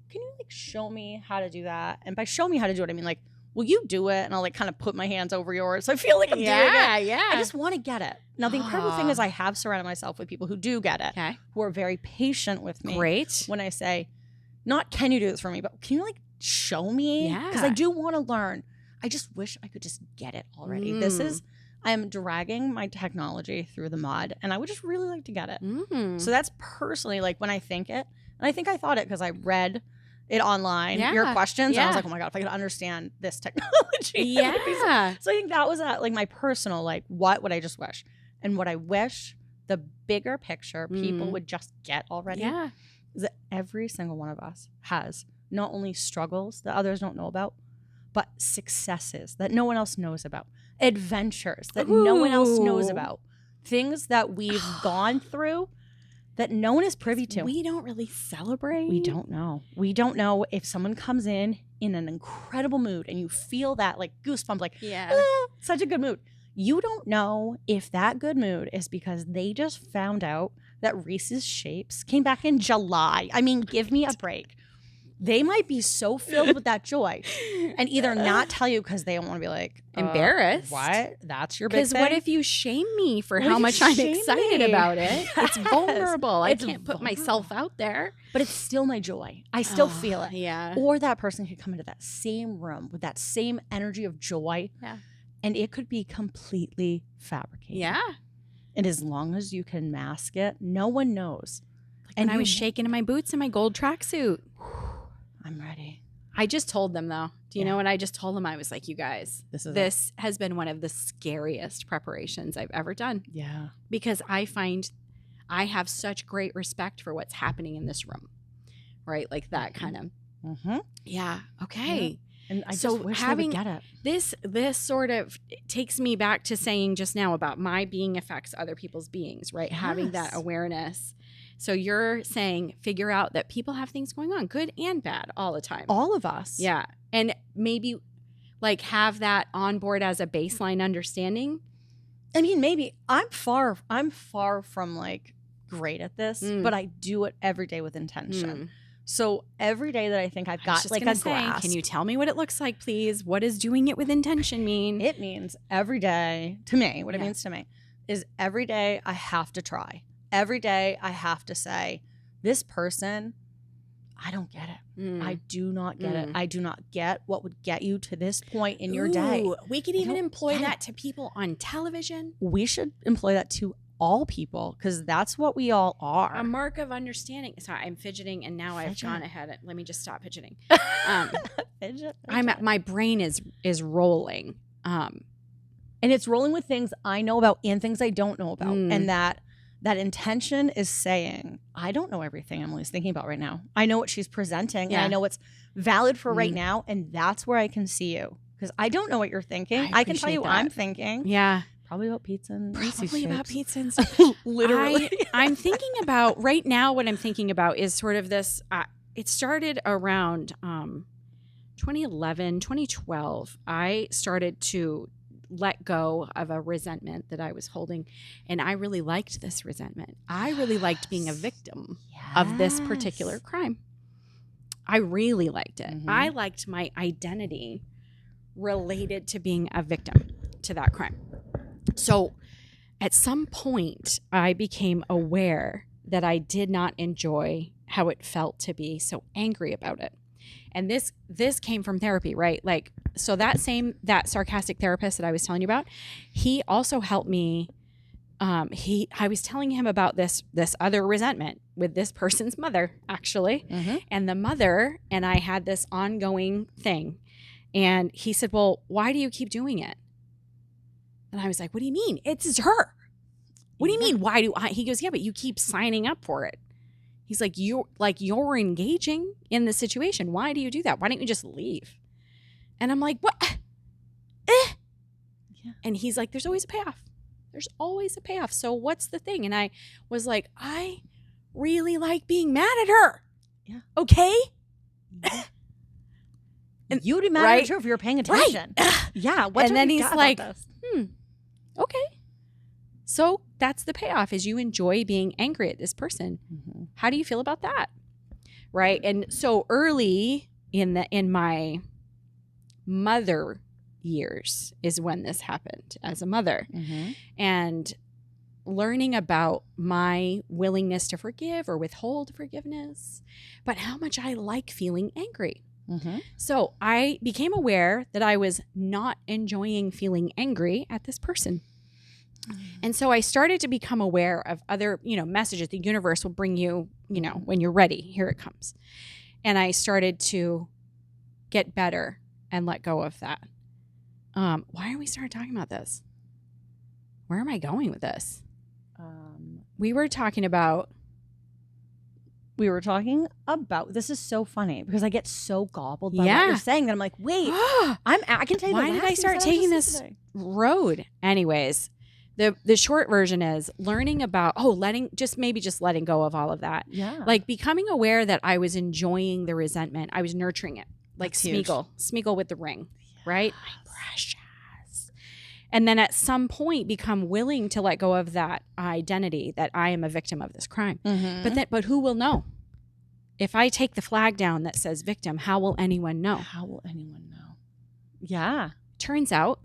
can you like show me how to do that? And by show me how to do it, I mean, like, will you do it? And I'll like kind of put my hands over yours. So I feel like I'm doing it. Yeah. I just want to get it. Now, the incredible thing is I have surrounded myself with people who do get it, who are very patient with me. Great. When I say, not can you do this for me, but can you like show me? Yeah. Because I do want to learn. I just wish I could just get it already. I'm dragging my technology through the mud and I would just really like to get it. So that's personally like when I think it, and I think I thought it because I read it online, your questions, and I was like, oh my God, if I could understand this technology. Yeah. So I think that was like my personal, like, what would I just wish? And what I wish, the bigger picture, people would just get already. Yeah. Is that every single one of us has not only struggles that others don't know about, but successes that no one else knows about, adventures that no one else knows about, things that we've gone through that no one is privy to. We don't really celebrate. We don't know. We don't know if someone comes in an incredible mood and you feel that like goosebump, like, such a good mood. You don't know if that good mood is because they just found out that Reese's Shapes came back in July. I mean, give me a break. They might be so filled with that joy and either not tell you because they don't want to be like embarrassed. What? That's your big thing? Because what if you shame me for how much I'm excited about it? It's vulnerable. I can't put myself out there. But it's still my joy. I still feel it. Yeah. Or that person could come into that same room with that same energy of joy. Yeah. And it could be completely fabricated. Yeah. And as long as you can mask it, no one knows. Like and I was shaking in my boots in my gold tracksuit. I'm ready. I just told them, though. Do you know what I just told them? I was like, you guys, this has been one of the scariest preparations I've ever done. Yeah. Because I find I have such great respect for what's happening in this room. Right? Like that kind of. Yeah. Okay. Yeah. And I just wish they would get it. This sort of takes me back to saying just now about my being affects other people's beings, right? Yes. Having that awareness. So you're saying figure out that people have things going on, good and bad, all the time. All of us. Yeah. And maybe like have that on board as a baseline understanding. I mean, maybe I'm far from like great at this, but I do it every day with intention. So every day that I think I've got like a grasp. Can you tell me what it looks like, please? What does doing it with intention mean? It means every day, to me, what it means to me is every day I have to try. Every day I have to say, this person, I don't get it. I do not get it. I do not get what would get you to this point in your day. We could even employ that to people on television. We should employ that to all people because that's what we all are. A mark of understanding. Sorry, I'm fidgeting and now I've gone ahead. Let me just stop fidgeting. Fidget. My brain is rolling. And it's rolling with things I know about and things I don't know about. And that intention is saying, I don't know everything Emily's thinking about right now. I know what she's presenting and I know what's valid for right now. And that's where I can see you. Because I don't know what you're thinking. I can tell you what I'm thinking. Yeah. Probably about pizza and Probably about pizza and stuff. Literally. I'm thinking about, right now, what I'm thinking about is sort of this, it started around 2011, 2012. I started to let go of a resentment that I was holding. And I really liked this resentment. I really liked being a victim of this particular crime. I really liked it. I liked my identity related to being a victim to that crime. So at some point, I became aware that I did not enjoy how it felt to be so angry about it. And this came from therapy, right? Like, so that sarcastic therapist that I was telling you about, he also helped me. I was telling him about this other resentment with this person's mother, actually. And the mother and I had this ongoing thing. And he said, well, why do you keep doing it? And I was like, what do you mean? It's her. What do you mean? Why do I? He goes, yeah, but you keep signing up for it. He's like, you're engaging in the situation. Why do you do that? Why don't you just leave? And I'm like, what? Yeah. And he's like, there's always a payoff. There's always a payoff. So what's the thing? And I was like, I really like being mad at her. Yeah. Okay. Yeah. And you'd be mad at her if you were paying attention. Right. Yeah. And then he's like, okay. So that's the payoff, is you enjoy being angry at this person. How do you feel about that? Right. And so early in my mother years is when this happened as a mother. And learning about my willingness to forgive or withhold forgiveness, but how much I like feeling angry. So I became aware that I was not enjoying feeling angry at this person. And so I started to become aware of other, messages. The universe will bring you, when you're ready, here it comes. And I started to get better and let go of that. Why are we starting talking about this? Where am I going with this? We were talking about, this is so funny because I get so gobbled by what you're saying that I'm like, wait, I can tell you why did I start taking this road? Anyways, the short version is learning about, letting go of all of that. Yeah. Like becoming aware that I was enjoying the resentment. I was nurturing it. Like Smeagol with the ring, right? My precious. And then at some point become willing to let go of that identity that I am a victim of this crime. But who will know? If I take the flag down that says victim, how will anyone know? Yeah. Turns out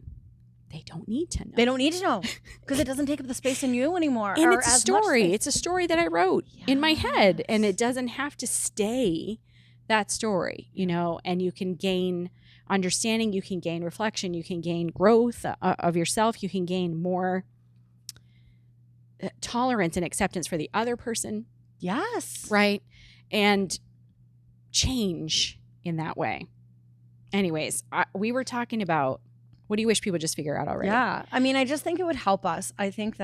they don't need to know. They don't need to know because it doesn't take up the space in you anymore. And it's a story. It's a story that I wrote in my head, and it doesn't have to stay that story, and you can gain understanding, you can gain reflection, you can gain growth of yourself, you can gain more tolerance and acceptance for the other person. Yes. Right? And change in that way. Anyways, we were talking about, what do you wish people just figure out already? Yeah. I mean, I just think it would help us. I think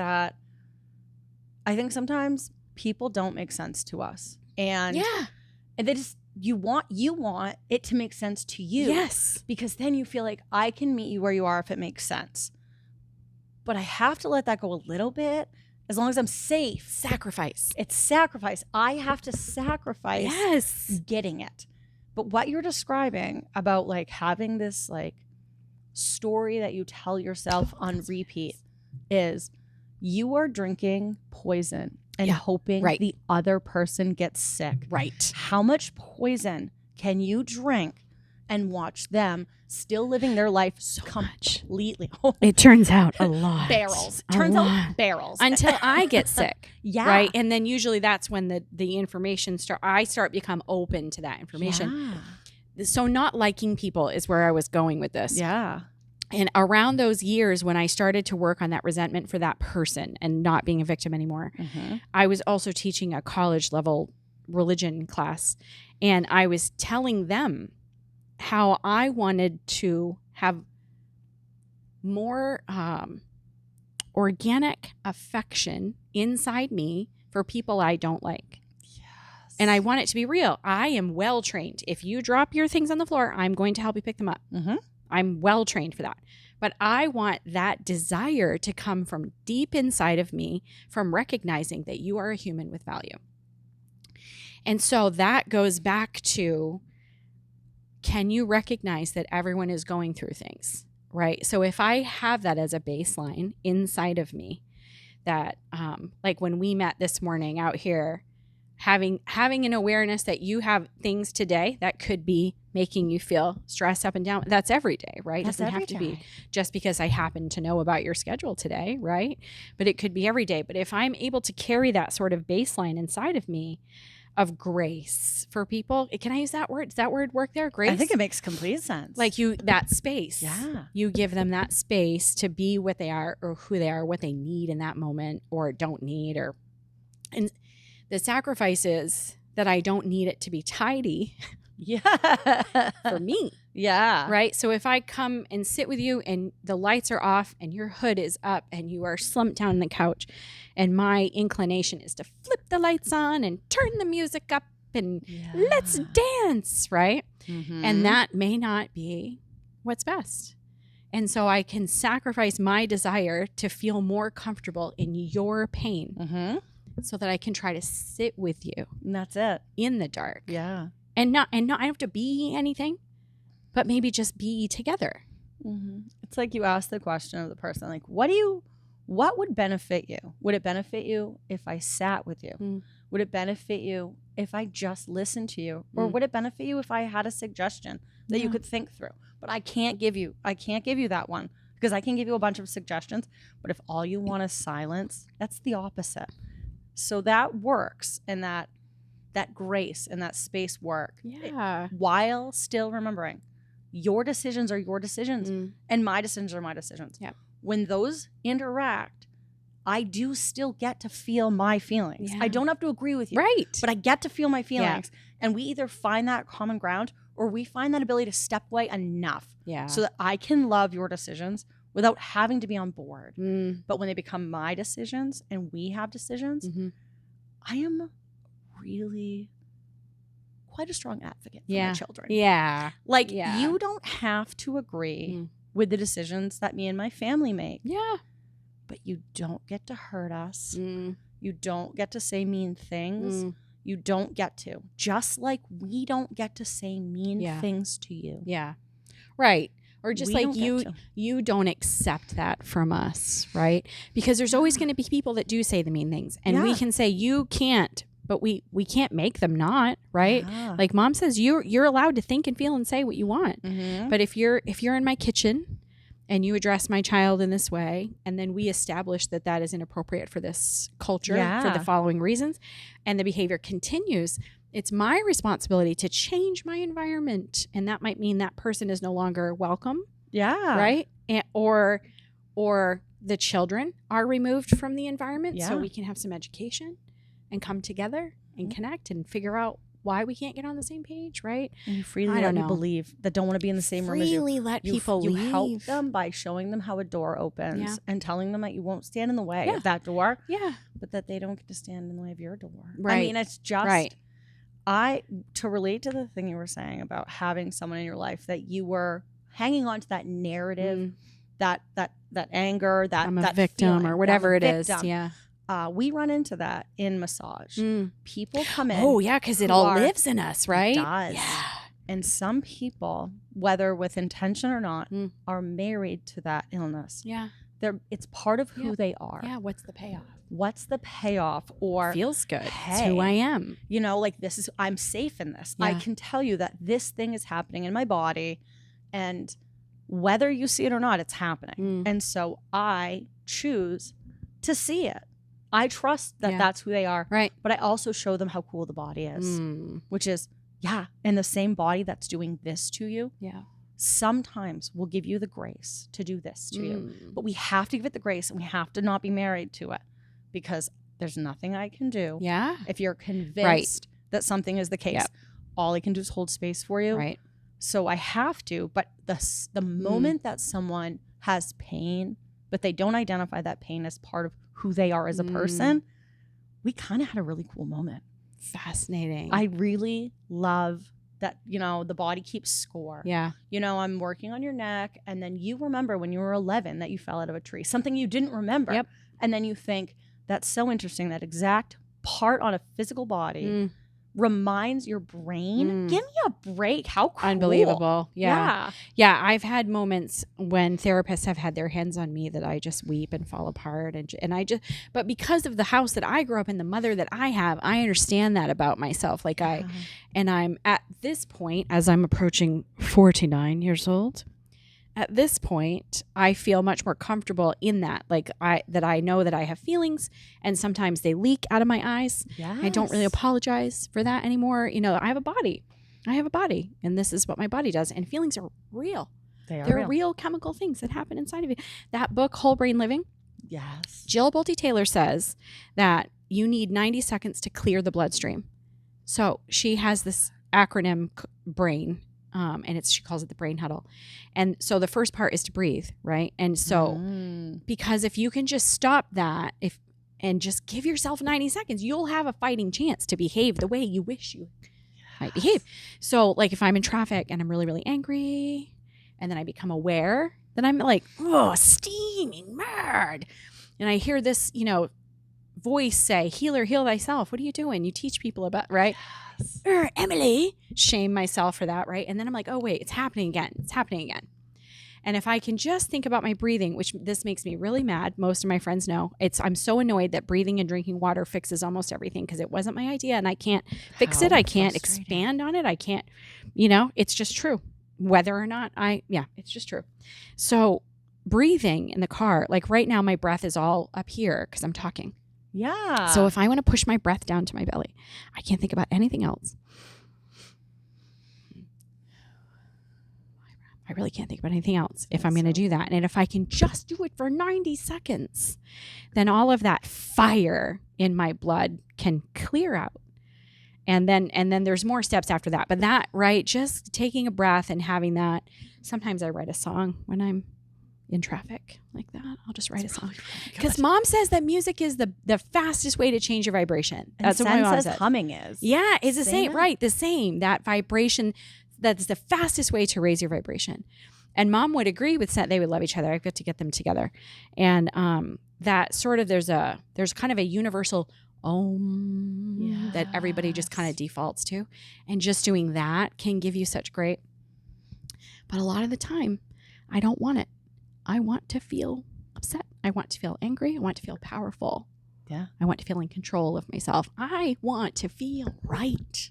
sometimes people don't make sense to us. And they just, you want it to make sense to you. Yes. Because then you feel like I can meet you where you are if it makes sense. But I have to let that go a little bit as long as I'm safe. Sacrifice. It's sacrifice. I have to sacrifice getting it. But what you're describing about like having this like story that you tell yourself on repeat is you are drinking poison and hoping the other person gets sick. Right. How much poison can you drink and watch them still living their life completely? It turns out a lot. Barrels. Turns out barrels. Until I get sick. Right. And then usually that's when the information become open to that information. Yeah. So not liking people is where I was going with this. Yeah. And around those years when I started to work on that resentment for that person and not being a victim anymore, I was also teaching a college level religion class. And I was telling them how I wanted to have more organic affection inside me for people I don't like. Yes. And I want it to be real. I am well trained. If you drop your things on the floor, I'm going to help you pick them up. Mm-hmm. I'm well trained for that. But I want that desire to come from deep inside of me, from recognizing that you are a human with value. And so that goes back to, can you recognize that everyone is going through things, right? So if I have that as a baseline inside of me, that like when we met this morning out here, having an awareness that you have things today that could be making you feel stressed up and down. That's every day, right? It doesn't have to be just because I happen to know about your schedule today, right? But it could be every day. But if I'm able to carry that sort of baseline inside of me of grace for people, can I use that word? Does that word work there? Grace? I think it makes complete sense. Like that space. Yeah. You give them that space to be what they are or who they are, what they need in that moment or don't need. And the sacrifice is that I don't need it to be tidy. Yeah. For me. Yeah. Right? So if I come and sit with you and the lights are off and your hood is up and you are slumped down on the couch and my inclination is to flip the lights on and turn the music up and let's dance, right? Mm-hmm. And that may not be what's best. And so I can sacrifice my desire to feel more comfortable in your pain. Mm-hmm. So that I can try to sit with you. And that's it. In the dark. Yeah. And not I don't have to be anything, but maybe just be together. Mm-hmm. It's like you ask the question of the person, like, what would benefit you? Would it benefit you if I sat with you? Mm. Would it benefit you if I just listened to you? Or would it benefit you if I had a suggestion that you could think through? But I can't give you that one because I can give you a bunch of suggestions. But if all you want is silence, that's the opposite. So that works, and that grace and that space work. Yeah. While still remembering your decisions are your decisions and my decisions are my decisions. Yeah. When those interact, I do still get to feel my feelings. Yeah. I don't have to agree with you. Right. But I get to feel my feelings. Yeah. And we either find that common ground or we find that ability to step away enough so that I can love your decisions without having to be on board. But when they become my decisions and we have decisions, I am really quite a strong advocate for my children. Yeah. Like, you don't have to agree with the decisions that me and my family make. Yeah. But you don't get to hurt us. You don't get to say mean things. You don't get to. Just like we don't get to say mean things to you. Yeah. Right. Or just like you don't accept that from us, right? Because there's always going to be people that do say the mean things. And we can say, you can't, but we can't make them not, right? Yeah. Like mom says, you're allowed to think and feel and say what you want. Mm-hmm. But if you're in my kitchen and you address my child in this way, and then we establish that is inappropriate for this culture for the following reasons, and the behavior continues, it's my responsibility to change my environment. And that might mean that person is no longer welcome. Yeah. Right? Or the children are removed from the environment so we can have some education and come together and connect and figure out why we can't get on the same page, right? And you freely let people leave that don't want to be in the same room as you. Freely let people leave. You help them by showing them how a door opens and telling them that you won't stand in the way of that door. Yeah. But that they don't get to stand in the way of your door. Right. I mean, it's just... to relate to the thing you were saying about having someone in your life that you were hanging on to that narrative, that anger, that I'm a that victim feeling, or whatever it is. Yeah. We run into that in massage. People come in. Oh yeah, because it all lives in us, right? It does. Yeah. And some people, whether with intention or not, are married to that illness. Yeah. It's part of who they are. Yeah. What's the payoff? What's the payoff? Or feels good. It's who I am. You know, like I'm safe in this. Yeah. I can tell you that this thing is happening in my body, and whether you see it or not, it's happening. And so I choose to see it. I trust that that's who they are. Right. But I also show them how cool the body is, which is, in the same body that's doing this to you. Yeah. Sometimes we'll give you the grace to do this to you, but we have to give it the grace, and we have to not be married to it, because there's nothing I can do. Yeah. If you're convinced that something is the case, all I can do is hold space for you. Right. So I have to, but the moment that someone has pain, but they don't identify that pain as part of who they are as a person, we kind of had a really cool moment. Fascinating. I really love that, the body keeps score. Yeah. I'm working on your neck, and then you remember when you were 11 that you fell out of a tree, something you didn't remember. Yep. And then you think, that's so interesting, that exact part on a physical body reminds your brain. Give me a break. How cool. Unbelievable. Yeah. I've had moments when therapists have had their hands on me that I just weep and fall apart. But because of the house that I grew up in, the mother that I have, I understand that about myself. And I'm at this point, as I'm approaching 49 years old, at this point, I feel much more comfortable in that. I know that I have feelings, and sometimes they leak out of my eyes. Yes. I don't really apologize for that anymore. I have a body. And this is what my body does. And feelings are real. They're real chemical things that happen inside of you. That book, Whole Brain Living. Yes. Jill Bolte Taylor says that you need 90 seconds to clear the bloodstream. So she has this acronym, BRAIN. And she calls it the brain huddle. And so the first part is to breathe, right? And so because if you can just stop that and just give yourself 90 seconds, you'll have a fighting chance to behave the way you wish you might behave. So if I'm in traffic and I'm really, really angry, and then I become aware, then I'm like, oh, steaming mad. And I hear this, voice say, healer, heal thyself. What are you doing? You teach people about, right? Emily, shame myself for that, right? And then I'm like, oh wait, it's happening again. And if I can just think about my breathing, which this makes me really mad, most of my friends know, I'm so annoyed that breathing and drinking water fixes almost everything, because it wasn't my idea and I can't fix it. I can't expand on it. I can't, it's just true. Whether or not it's just true. So breathing in the car, right now my breath is all up here because I'm talking. Yeah. So if I want to push my breath down to my belly, I can't think about anything else. I really can't think about anything else if I'm going to do that. And if I can just do it for 90 seconds, then all of that fire in my blood can clear out. And then there's more steps after that. But that, right, just taking a breath and having that. Sometimes I write a song when I'm in traffic like that. I'll just write a song. Because mom says that music is the fastest way to change your vibration. That's what my mom says. Humming is. Yeah, it's the same. Right, the same. That vibration, that's the fastest way to raise your vibration. And mom would agree with that. They would love each other. I've got to get them together. And that sort of, there's kind of a universal om that everybody just kind of defaults to. And just doing that can give you such great. But a lot of the time, I don't want it. I want to feel upset. I want to feel angry. I want to feel powerful. Yeah. I want to feel in control of myself. I want to feel right.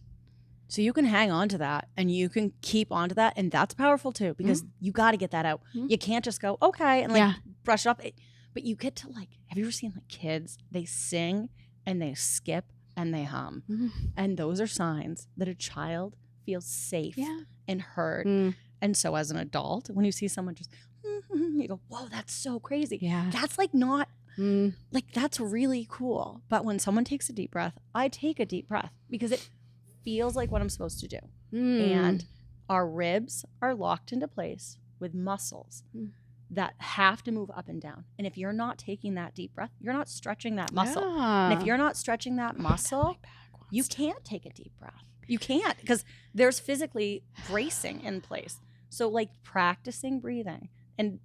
So you can hang on to that and you can keep on to that. And that's powerful too, because you got to get that out. You can't just go, okay, and brush it off. But you get to have you ever seen kids? They sing and they skip and they hum. And those are signs that a child feels safe and heard. And so as an adult, when you see someone just, you go, whoa, that's so crazy. Yeah. That's not, that's really cool. But when someone takes a deep breath, I take a deep breath because it feels like what I'm supposed to do. And our ribs are locked into place with muscles that have to move up and down. And if you're not taking that deep breath, you're not stretching that muscle. Yeah. And if you're not stretching that muscle, you can't take a deep breath. You can't, because there's physically bracing in place. So practicing breathing. And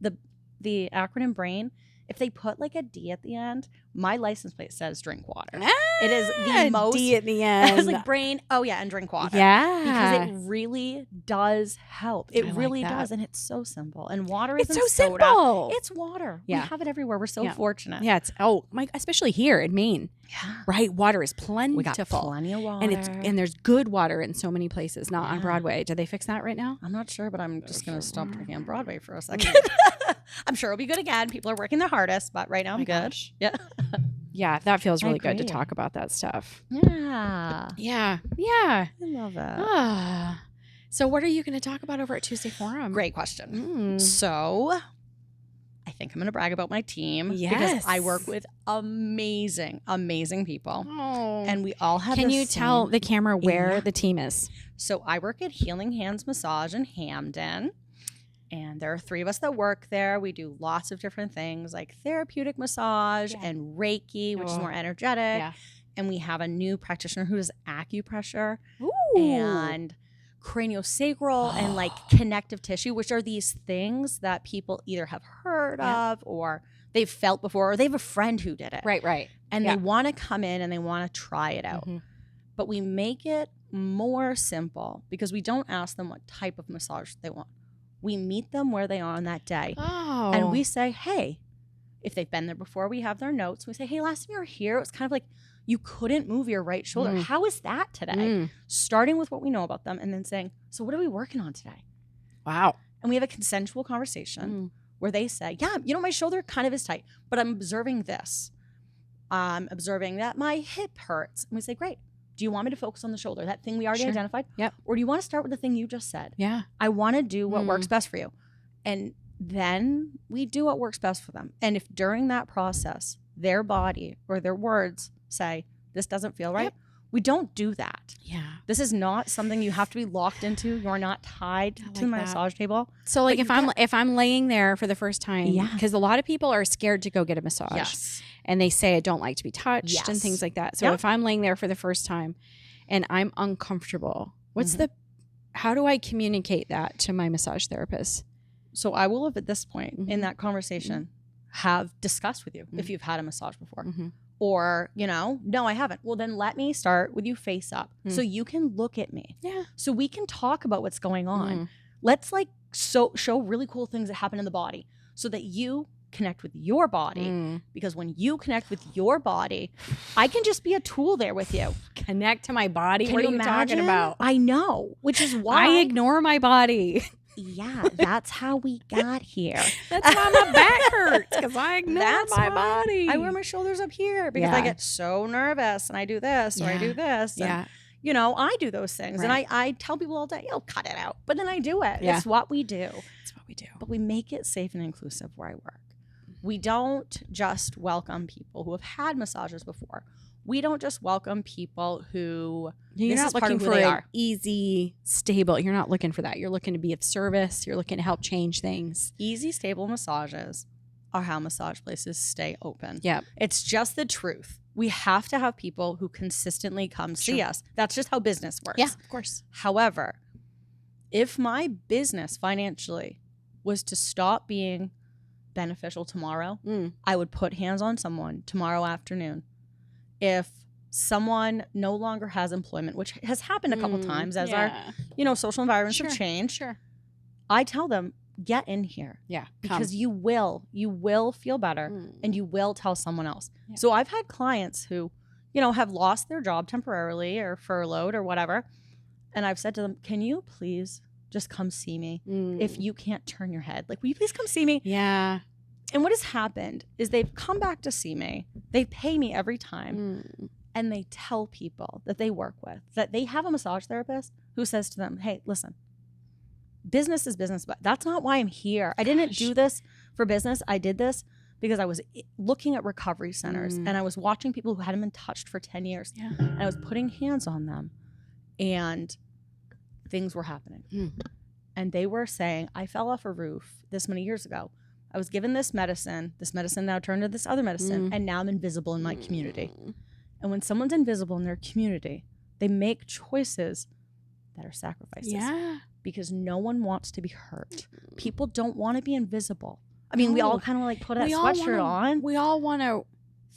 the acronym BRAIN, if they put a D at the end, my license plate says drink water. It is the most D at the end. I was like, brain, oh yeah, and drink water. Yeah. Because it really does help. It really does. And it's so simple. And water isn't so soda. simple. It's water. Yeah. We have it everywhere. We're so fortunate. Yeah, it's especially here in Maine. Yeah. Right? Water is plentiful. We got plenty of water. And there's good water in so many places, not on Broadway. Did they fix that right now? I'm not sure, but I'm just going to stop drinking on Broadway for a second. I'm sure it'll be good again. People are working their hardest, but right now I'm good. Gosh. Yeah. Yeah, that feels really good to talk about that stuff. Yeah. Yeah. Yeah. I love it. So what are you going to talk about over at Tuesday Forum? Great question. So I think I'm going to brag about my team. Yes. Because I work with amazing, amazing people. Oh. And we all have Can you tell the camera where the team is? So I work at Healing Hands Massage in Hamden. And there are 3 of us that work there. We do lots of different things like therapeutic massage and Reiki, which is more energetic. Yeah. And we have a new practitioner who does acupressure and craniosacral and like connective tissue, which are these things that people either have heard of or they've felt before, or they have a friend who did it. Right. And they want to come in and they want to try it out. But we make it more simple because we don't ask them what type of massage they want. We meet them where they are on that day. Oh. And we say, hey, if they've been there before, we have their notes. We say, hey, last time you were here, it was kind of like you couldn't move your right shoulder. How is that today? Starting with what we know about them and then saying, so what are we working on today? Wow. And we have a consensual conversation where they say, yeah, you know, my shoulder kind of is tight, but I'm observing this. I'm observing that my hip hurts. And we say, great. Do you want me to focus on the shoulder, that thing we already identified? Yep. Or do you want to start with the thing you just said? Yeah. I want to do what works best for you. And then we do what works best for them. And if during that process, their body or their words say, this doesn't feel right, we don't do that. Yeah. This is not something you have to be locked into. You're not tied to the massage table. So like if I'm laying there for the first time, because a lot of people are scared to go get a massage. Yes. And they say, I don't like to be touched and things like that. So if I'm laying there for the first time and I'm uncomfortable, how do I communicate that to my massage therapist? So I will have at this point in that conversation have discussed with you if you've had a massage before. Or, you know, no, I haven't. Well, then let me start with you face up so you can look at me. Yeah. So we can talk about what's going on. Let's like show really cool things that happen in the body so that you connect with your body, because when you connect with your body, I can just be a tool there with you. Connect to my body? Can what are you talking about? I know, which is why I ignore my body. Yeah, that's how we got here. That's why my back hurts, because I ignore my body. I wear my shoulders up here because I get so nervous and I do this or I do this. And, you know, I do those things. And I tell people all day, oh, cut it out. But then I do it. It's what we do. It's what we do. But we make it safe and inclusive where I work. We don't just welcome people who have had massages before. We don't just welcome people who you're not looking for an easy, stable. You're not looking for that. You're looking to be of service. You're looking to help change things. Easy, stable massages are how massage places stay open. Yeah. It's just the truth. We have to have people who consistently come see us. That's just how business works. Yeah, of course. However, if my business financially was to stop being beneficial tomorrow, I would put hands on someone tomorrow afternoon. If someone no longer has employment, which has happened a couple times as our, you know, social environments have changed, I tell them, get in here. Yeah. Because you will feel better and you will tell someone else. Yeah. So I've had clients who, you know, have lost their job temporarily or furloughed or whatever. And I've said to them, can you please just come see me if you can't turn your head? Like, will you please come see me? Yeah. And what has happened is they've come back to see me. They pay me every time. And they tell people that they work with that they have a massage therapist who says to them, hey, listen, business is business, but that's not why I'm here. I didn't do this for business. I did this because I was looking at recovery centers and I was watching people who hadn't been touched for 10 years. Yeah. And I was putting hands on them and things were happening. And they were saying, I fell off a roof this many years ago. I was given this medicine now turned to this other medicine, and now I'm invisible in my community. And when someone's invisible in their community, they make choices that are sacrifices. Yeah. Because no one wants to be hurt. People don't want to be invisible. I mean, we all kind of like put a sweatshirt on. We all want to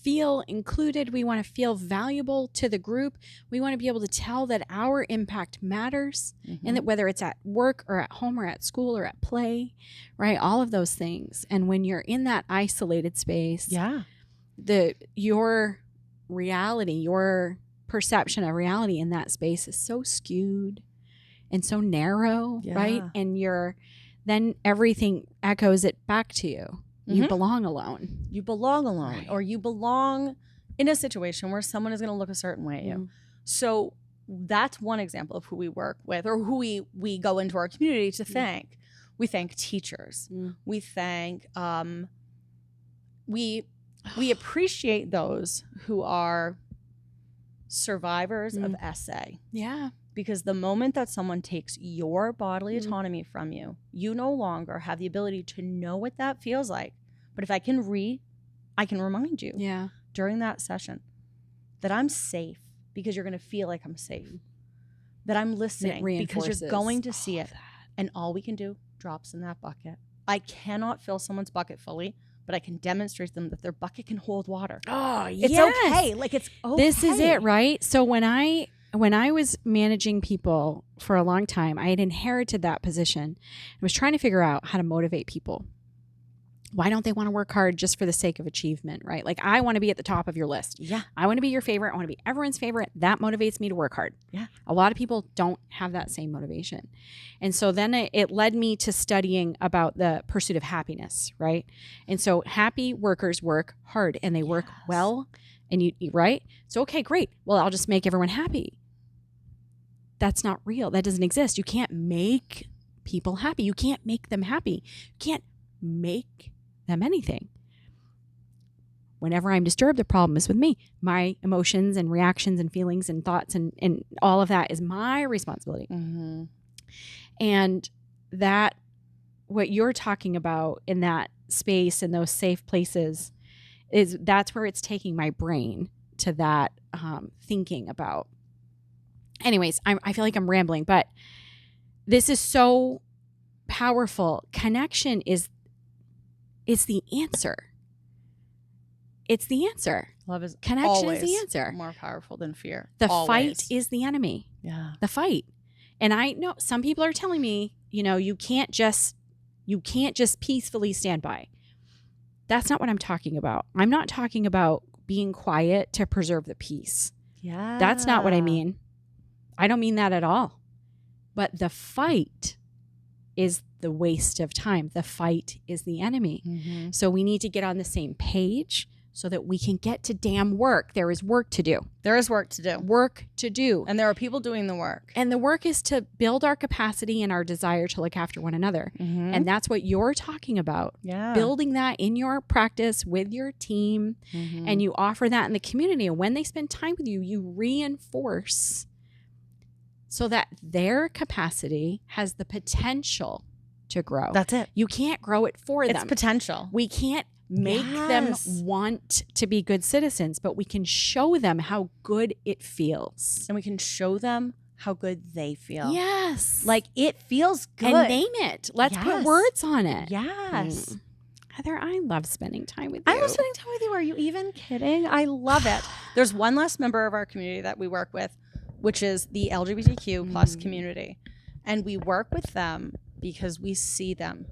feel included. We want to feel valuable to the group. We want to be able to tell that our impact matters, and that whether it's at work or at home or at school or at play, right? All of those things. And when you're in that isolated space, your reality, your perception of reality in that space is so skewed and so narrow, right? And then everything echoes it back to you. You belong alone. You belong alone, right. Or you belong in a situation where someone is going to look a certain way at you. So that's one example of who we work with, or who we go into our community to thank. We thank teachers. We thank, we appreciate those who are survivors of SA. Yeah. Because the moment that someone takes your bodily autonomy from you, you no longer have the ability to know what that feels like. But if I can remind you during that session that I'm safe because you're going to feel like I'm safe. That I'm listening because you're going to see it. And all we can do, drops in that bucket. I cannot fill someone's bucket fully, but I can demonstrate to them that their bucket can hold water. Oh, it's okay. Like, it's okay. This is it, right? So when I was managing people for a long time, I had inherited that position. I was trying to figure out how to motivate people. Why don't they want to work hard just for the sake of achievement, right? Like, I want to be at the top of your list. Yeah. I want to be your favorite. I want to be everyone's favorite. That motivates me to work hard. Yeah. A lot of people don't have that same motivation. And so then it led me to studying about the pursuit of happiness, right? And so happy workers work hard and they work well. And you right? So, okay, great. Well, I'll just make everyone happy. That's not real. That doesn't exist. You can't make people happy. You can't make them happy. You can't make them anything. Whenever I'm disturbed, the problem is with me. My emotions and reactions and feelings and thoughts and all of that is my responsibility. Mm-hmm. And that, what you're talking about in that space and those safe places, that's where it's taking my brain to that thinking about. Anyways, I feel like I'm rambling, but this is so powerful. Connection is the answer. It's the answer. Love is connection is the answer. More powerful than fear. The fight is the enemy. Yeah. The fight. And I know some people are telling me, you can't just peacefully stand by. That's not what I'm talking about. I'm not talking about being quiet to preserve the peace. Yeah. That's not what I mean. I don't mean that at all. But the fight is the waste of time. The fight is the enemy. Mm-hmm. So we need to get on the same page so that we can get to damn work. There is work to do. There is work to do. Work to do. And there are people doing the work. And the work is to build our capacity and our desire to look after one another. Mm-hmm. And that's what you're talking about. Yeah. Building that in your practice with your team. Mm-hmm. And you offer that in the community. And when they spend time with you, you reinforce so that their capacity has the potential to grow. That's it. You can't grow it for them. It's potential. We can't make them want to be good citizens, but we can show them how good it feels. And we can show them how good they feel. Yes. Like, it feels good. And name it. Let's put words on it. Yes. Heather, I love spending time with you. I love spending time with you. Are you even kidding? I love it. There's one last member of our community that we work with, which is the LGBTQ plus community. And we work with them because we see them.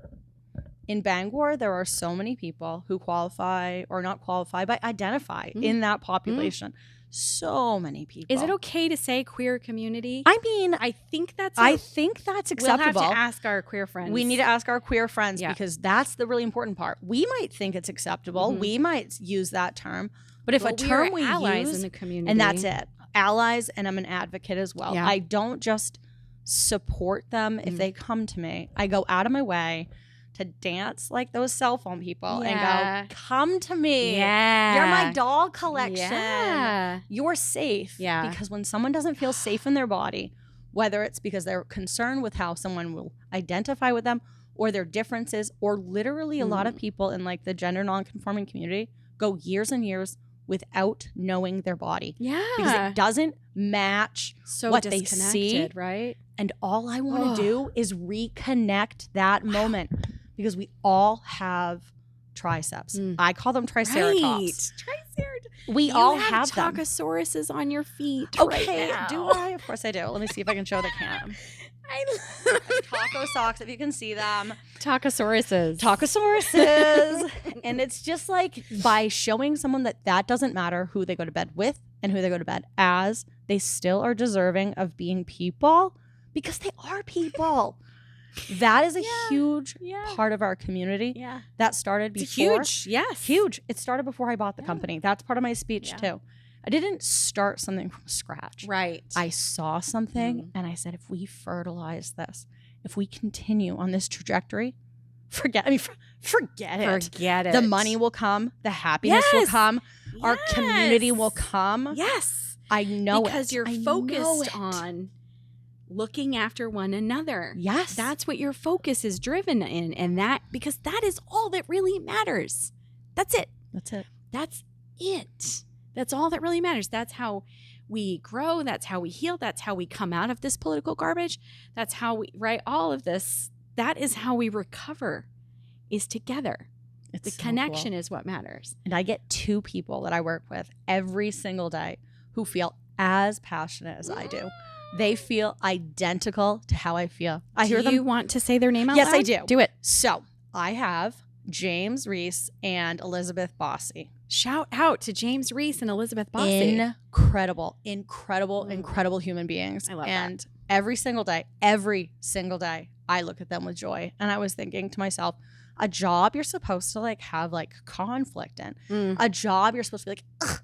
In Bangor, there are so many people who qualify or not qualify, but identify in that population. So many people. Is it okay to say queer community? I mean, I think that's acceptable. We'll have to ask our queer friends. We need to ask our queer friends because that's the really important part. We might think it's acceptable. We might use that term. But if a term we use in the community. And that's it. Allies, and I'm an advocate as well. Yeah. I don't just support them if they come to me. I go out of my way to dance like those cell phone people and go, come to me. Yeah. You're my doll collection. Yeah. You're safe. Yeah. Because when someone doesn't feel safe in their body, whether it's because they're concerned with how someone will identify with them or their differences, or literally a lot of people in like the gender nonconforming community go years and years without knowing their body. Yeah. Because it doesn't match what they see. Right? And all I want to do is reconnect that moment. Because we all have triceps. I call them triceratops. We all have them. Tacosauruses on your feet. Okay, right now. do I? Of course I do. Let me see if I can show the cam. I Taco socks, if you can see them. Tacosauruses. And it's just like, by showing someone that doesn't matter who they go to bed with and who they go to bed as, they still are deserving of being people because they are people. That is a huge part of our community. Yeah. That started before. It's huge. Yes. Huge. It started before I bought the company. That's part of my speech too. I didn't start something from scratch. Right. I saw something and I said, if we fertilize this, if we continue on this trajectory, forget it. Forget it. The money will come. The happiness will come. Our community will come. Yes. I know because you're focused on looking after one another. Yes. That's what your focus is driven in. And that, because that is all that really matters. That's it. That's it. That's it. That's all that really matters. That's how we grow. That's how we heal. That's how we come out of this political garbage. That's how we, right? All of this, that is how we recover, is together. It's the connection is what matters. And I get 2 people that I work with every single day who feel as passionate as I do. They feel identical to how I feel. I hear them. Do you want to say their name out Yes, loud? I do. Do it. So I have James Reese and Elizabeth Bossy. Shout out to James Reese and Elizabeth Bossy. Incredible human beings. I love and that. every single day, I look at them with joy. And I was thinking to myself, a job you're supposed to like have like conflict in. A job you're supposed to be like, ugh,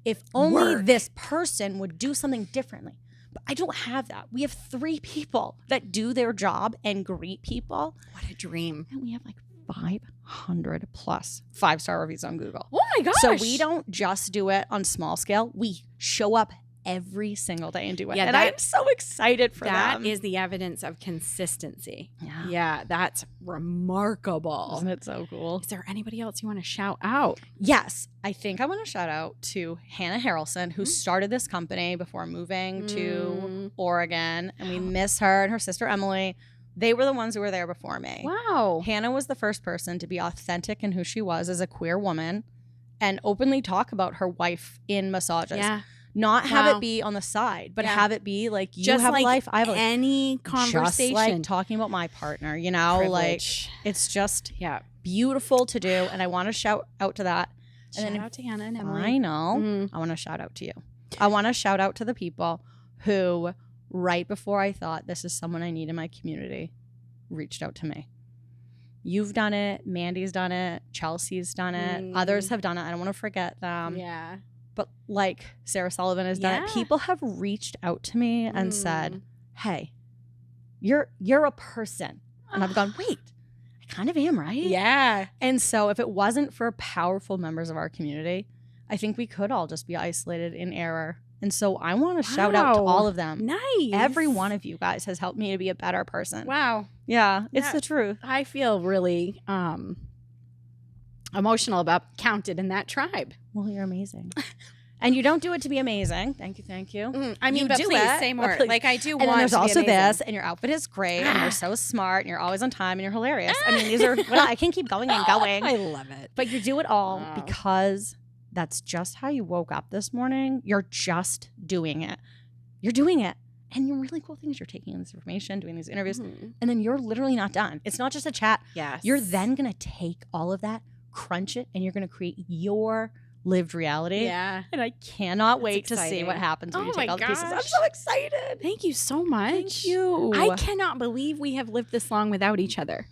if only this person would do something differently. But I don't have that. We have 3 people that do their job and greet people. What a dream. And we have like 500 plus 5-star reviews on Google. Oh my gosh. So we don't just do it on small scale. We show up every single day and do it. Yeah, and I'm so excited for that. them. That is the evidence of consistency. Yeah. Yeah, that's remarkable. Isn't it so cool? Is there anybody else you want to shout out? Yes. I think I want to shout out to Hannah Harrelson, who started this company before moving to Oregon. And we miss her and her sister Emily. They were the ones who were there before me. Wow. Hannah was the first person to be authentic in who she was as a queer woman and openly talk about her wife in massages. Yeah. Not have it be on the side, but have it be like you just have like a life. I have any conversation. Just like talking about my partner, you know, Privilege. like it's just beautiful to do. And I want to shout out to that. And Shout then out to Hannah and Emily. I know. I want to shout out to you. I want to shout out to the people who, right before I thought this is someone I need in my community, reached out to me. You've done it. Mandy's done it. Chelsea's done it. Others have done it. I don't want to forget them. Yeah. But like Sarah Sullivan has done it. People have reached out to me and said, hey, you're a person. And I've gone, wait, I kind of am, right? Yeah. And so if it wasn't for powerful members of our community, I think we could all just be isolated in error. And so I want to shout out to all of them. Nice. Every one of you guys has helped me to be a better person. Wow. Yeah, it's the truth. I feel really emotional about counted in that tribe. Well, you're amazing. And you don't do it to be amazing. Thank you. I mean, you but do please it. say more. Please. Like I do and want then there's to be also amazing. this, and your outfit is great, and you're so smart, and you're always on time, and you're hilarious. I mean, these are, well, I can keep going and going. I love it. But you do it all because that's just how you woke up this morning. You're just doing it. You're doing it. And your really cool thing is you're taking in this information, doing these interviews, and then you're literally not done. It's not just a chat. Yes. You're then going to take all of that, crunch it, and you're going to create your lived reality. Yeah. And I cannot wait to see exciting. what happens when you take all the pieces. I'm gosh. so excited. Thank you so much. Thank you. I cannot believe we have lived this long without each other.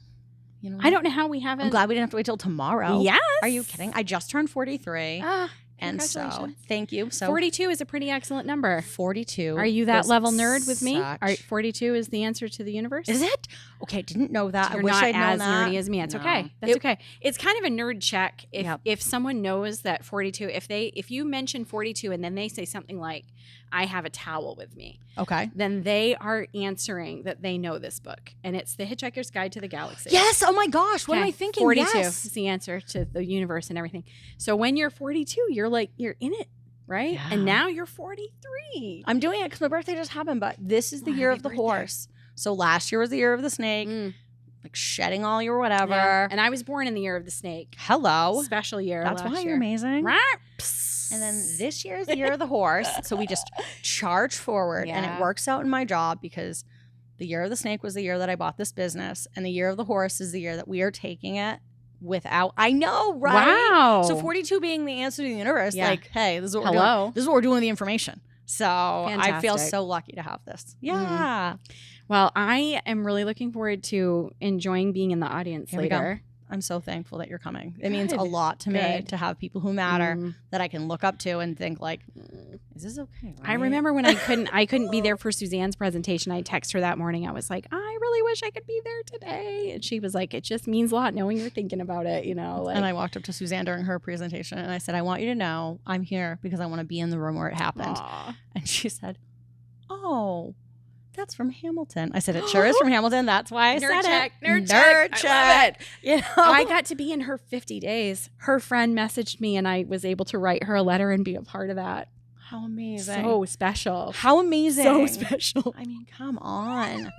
You know, I don't know how we haven't. I'm glad we didn't have to wait till tomorrow. Yes. Are you kidding? I just turned 43. And so, congratulations. thank you. So 42 is a pretty excellent number. 42. Are you that level nerd with me? Such- 42 is the answer to the universe? Is it? Okay, I didn't know that. You're I wish not I'd known as that. nerdy as me. It's No. okay. That's okay. It's kind of a nerd check if someone knows that 42. If you mention 42 and then they say something like, "I have a towel with me," Okay. then they are answering that they know this book, and it's The Hitchhiker's Guide to the Galaxy. Yes. Oh my gosh. What am I thinking? 42 Yes. is the answer to the universe and everything. So when you're 42, you're like you're in it, right? Yeah. And now you're 43. I'm doing it because my birthday just happened, but this is the year Happy of the birthday. horse. So last year was the year of the snake, like shedding all your whatever. Yeah. And I was born in the year of the snake. Hello. Special year. That's last why year. you're amazing. Right. And then this year is the year of the horse. So we just charge forward and Yeah. it works out in my job because the year of the snake was the year that I bought this business. And the year of the horse is the year that we are taking it without. I know, right? Wow. So 42 being the answer to the universe, Yeah. like, hey, this is what we're Hello. doing. This is what we're doing with the information. So I feel Fantastic. so lucky to have this. Yeah. Well, I am really looking forward to enjoying being in the audience Here we go. later. I'm so thankful that you're coming. It means a Good. lot to me Good. to have people who matter Mm. that I can look up to and think like, is this okay? I right? remember when I couldn't be there for Suzanne's presentation. I texted her that morning. I was like, I really wish I could be there today. And she was like, it just means a lot knowing you're thinking about it, you know. Like, And I walked up to Suzanne during her presentation and I said, I want you to know I'm here because I want to be in the room where it happened. Aw. And she said, oh, that's from Hamilton. I said, it sure is from Hamilton. That's why I Nerd said check, it. nerd check. I love it. You know? I got to be in her 50 days. Her friend messaged me and I was able to write her a letter and be a part of that. How amazing. So special. How amazing. So special. I mean, come on.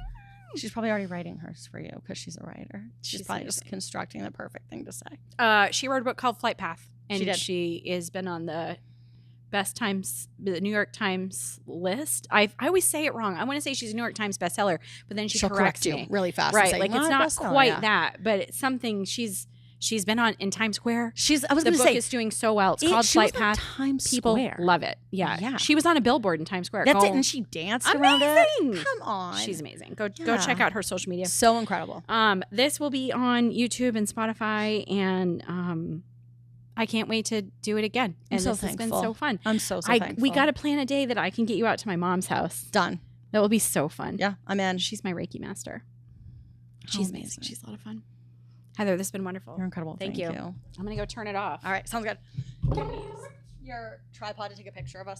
She's probably already writing hers for you because she's a writer. She's probably just constructing the perfect thing to say. She wrote a book called Flight Path. And She did. she has been on the the New York Times list. I always say it wrong. I want to say she's a New York Times bestseller, but then She'll corrects correct you me. really fast. Right. And say, Like it's not quite that, but it's something she's been on in Times Square. I was The going to book say, is doing so well. It's called she was Flight on Path. Times People Square. love it. Yeah. Yeah. She was on a billboard in Times Square. That's it. And she danced around it. Amazing. Come on. She's amazing. Go Yeah. check out her social media. So incredible. This will be on YouTube and Spotify, and I can't wait to do it again. I'm And so this has been thankful. so fun. I'm so thankful. We got to plan a day that I can get you out to my mom's house. Done. That will be so fun. Yeah, I'm in. She's my Reiki master. How She's amazing. amazing. She's a lot of fun. Heather, this has been wonderful. You're incredible. Thank you. I'm going to go turn it off. All right, sounds good. Can we use your tripod to take a picture of us?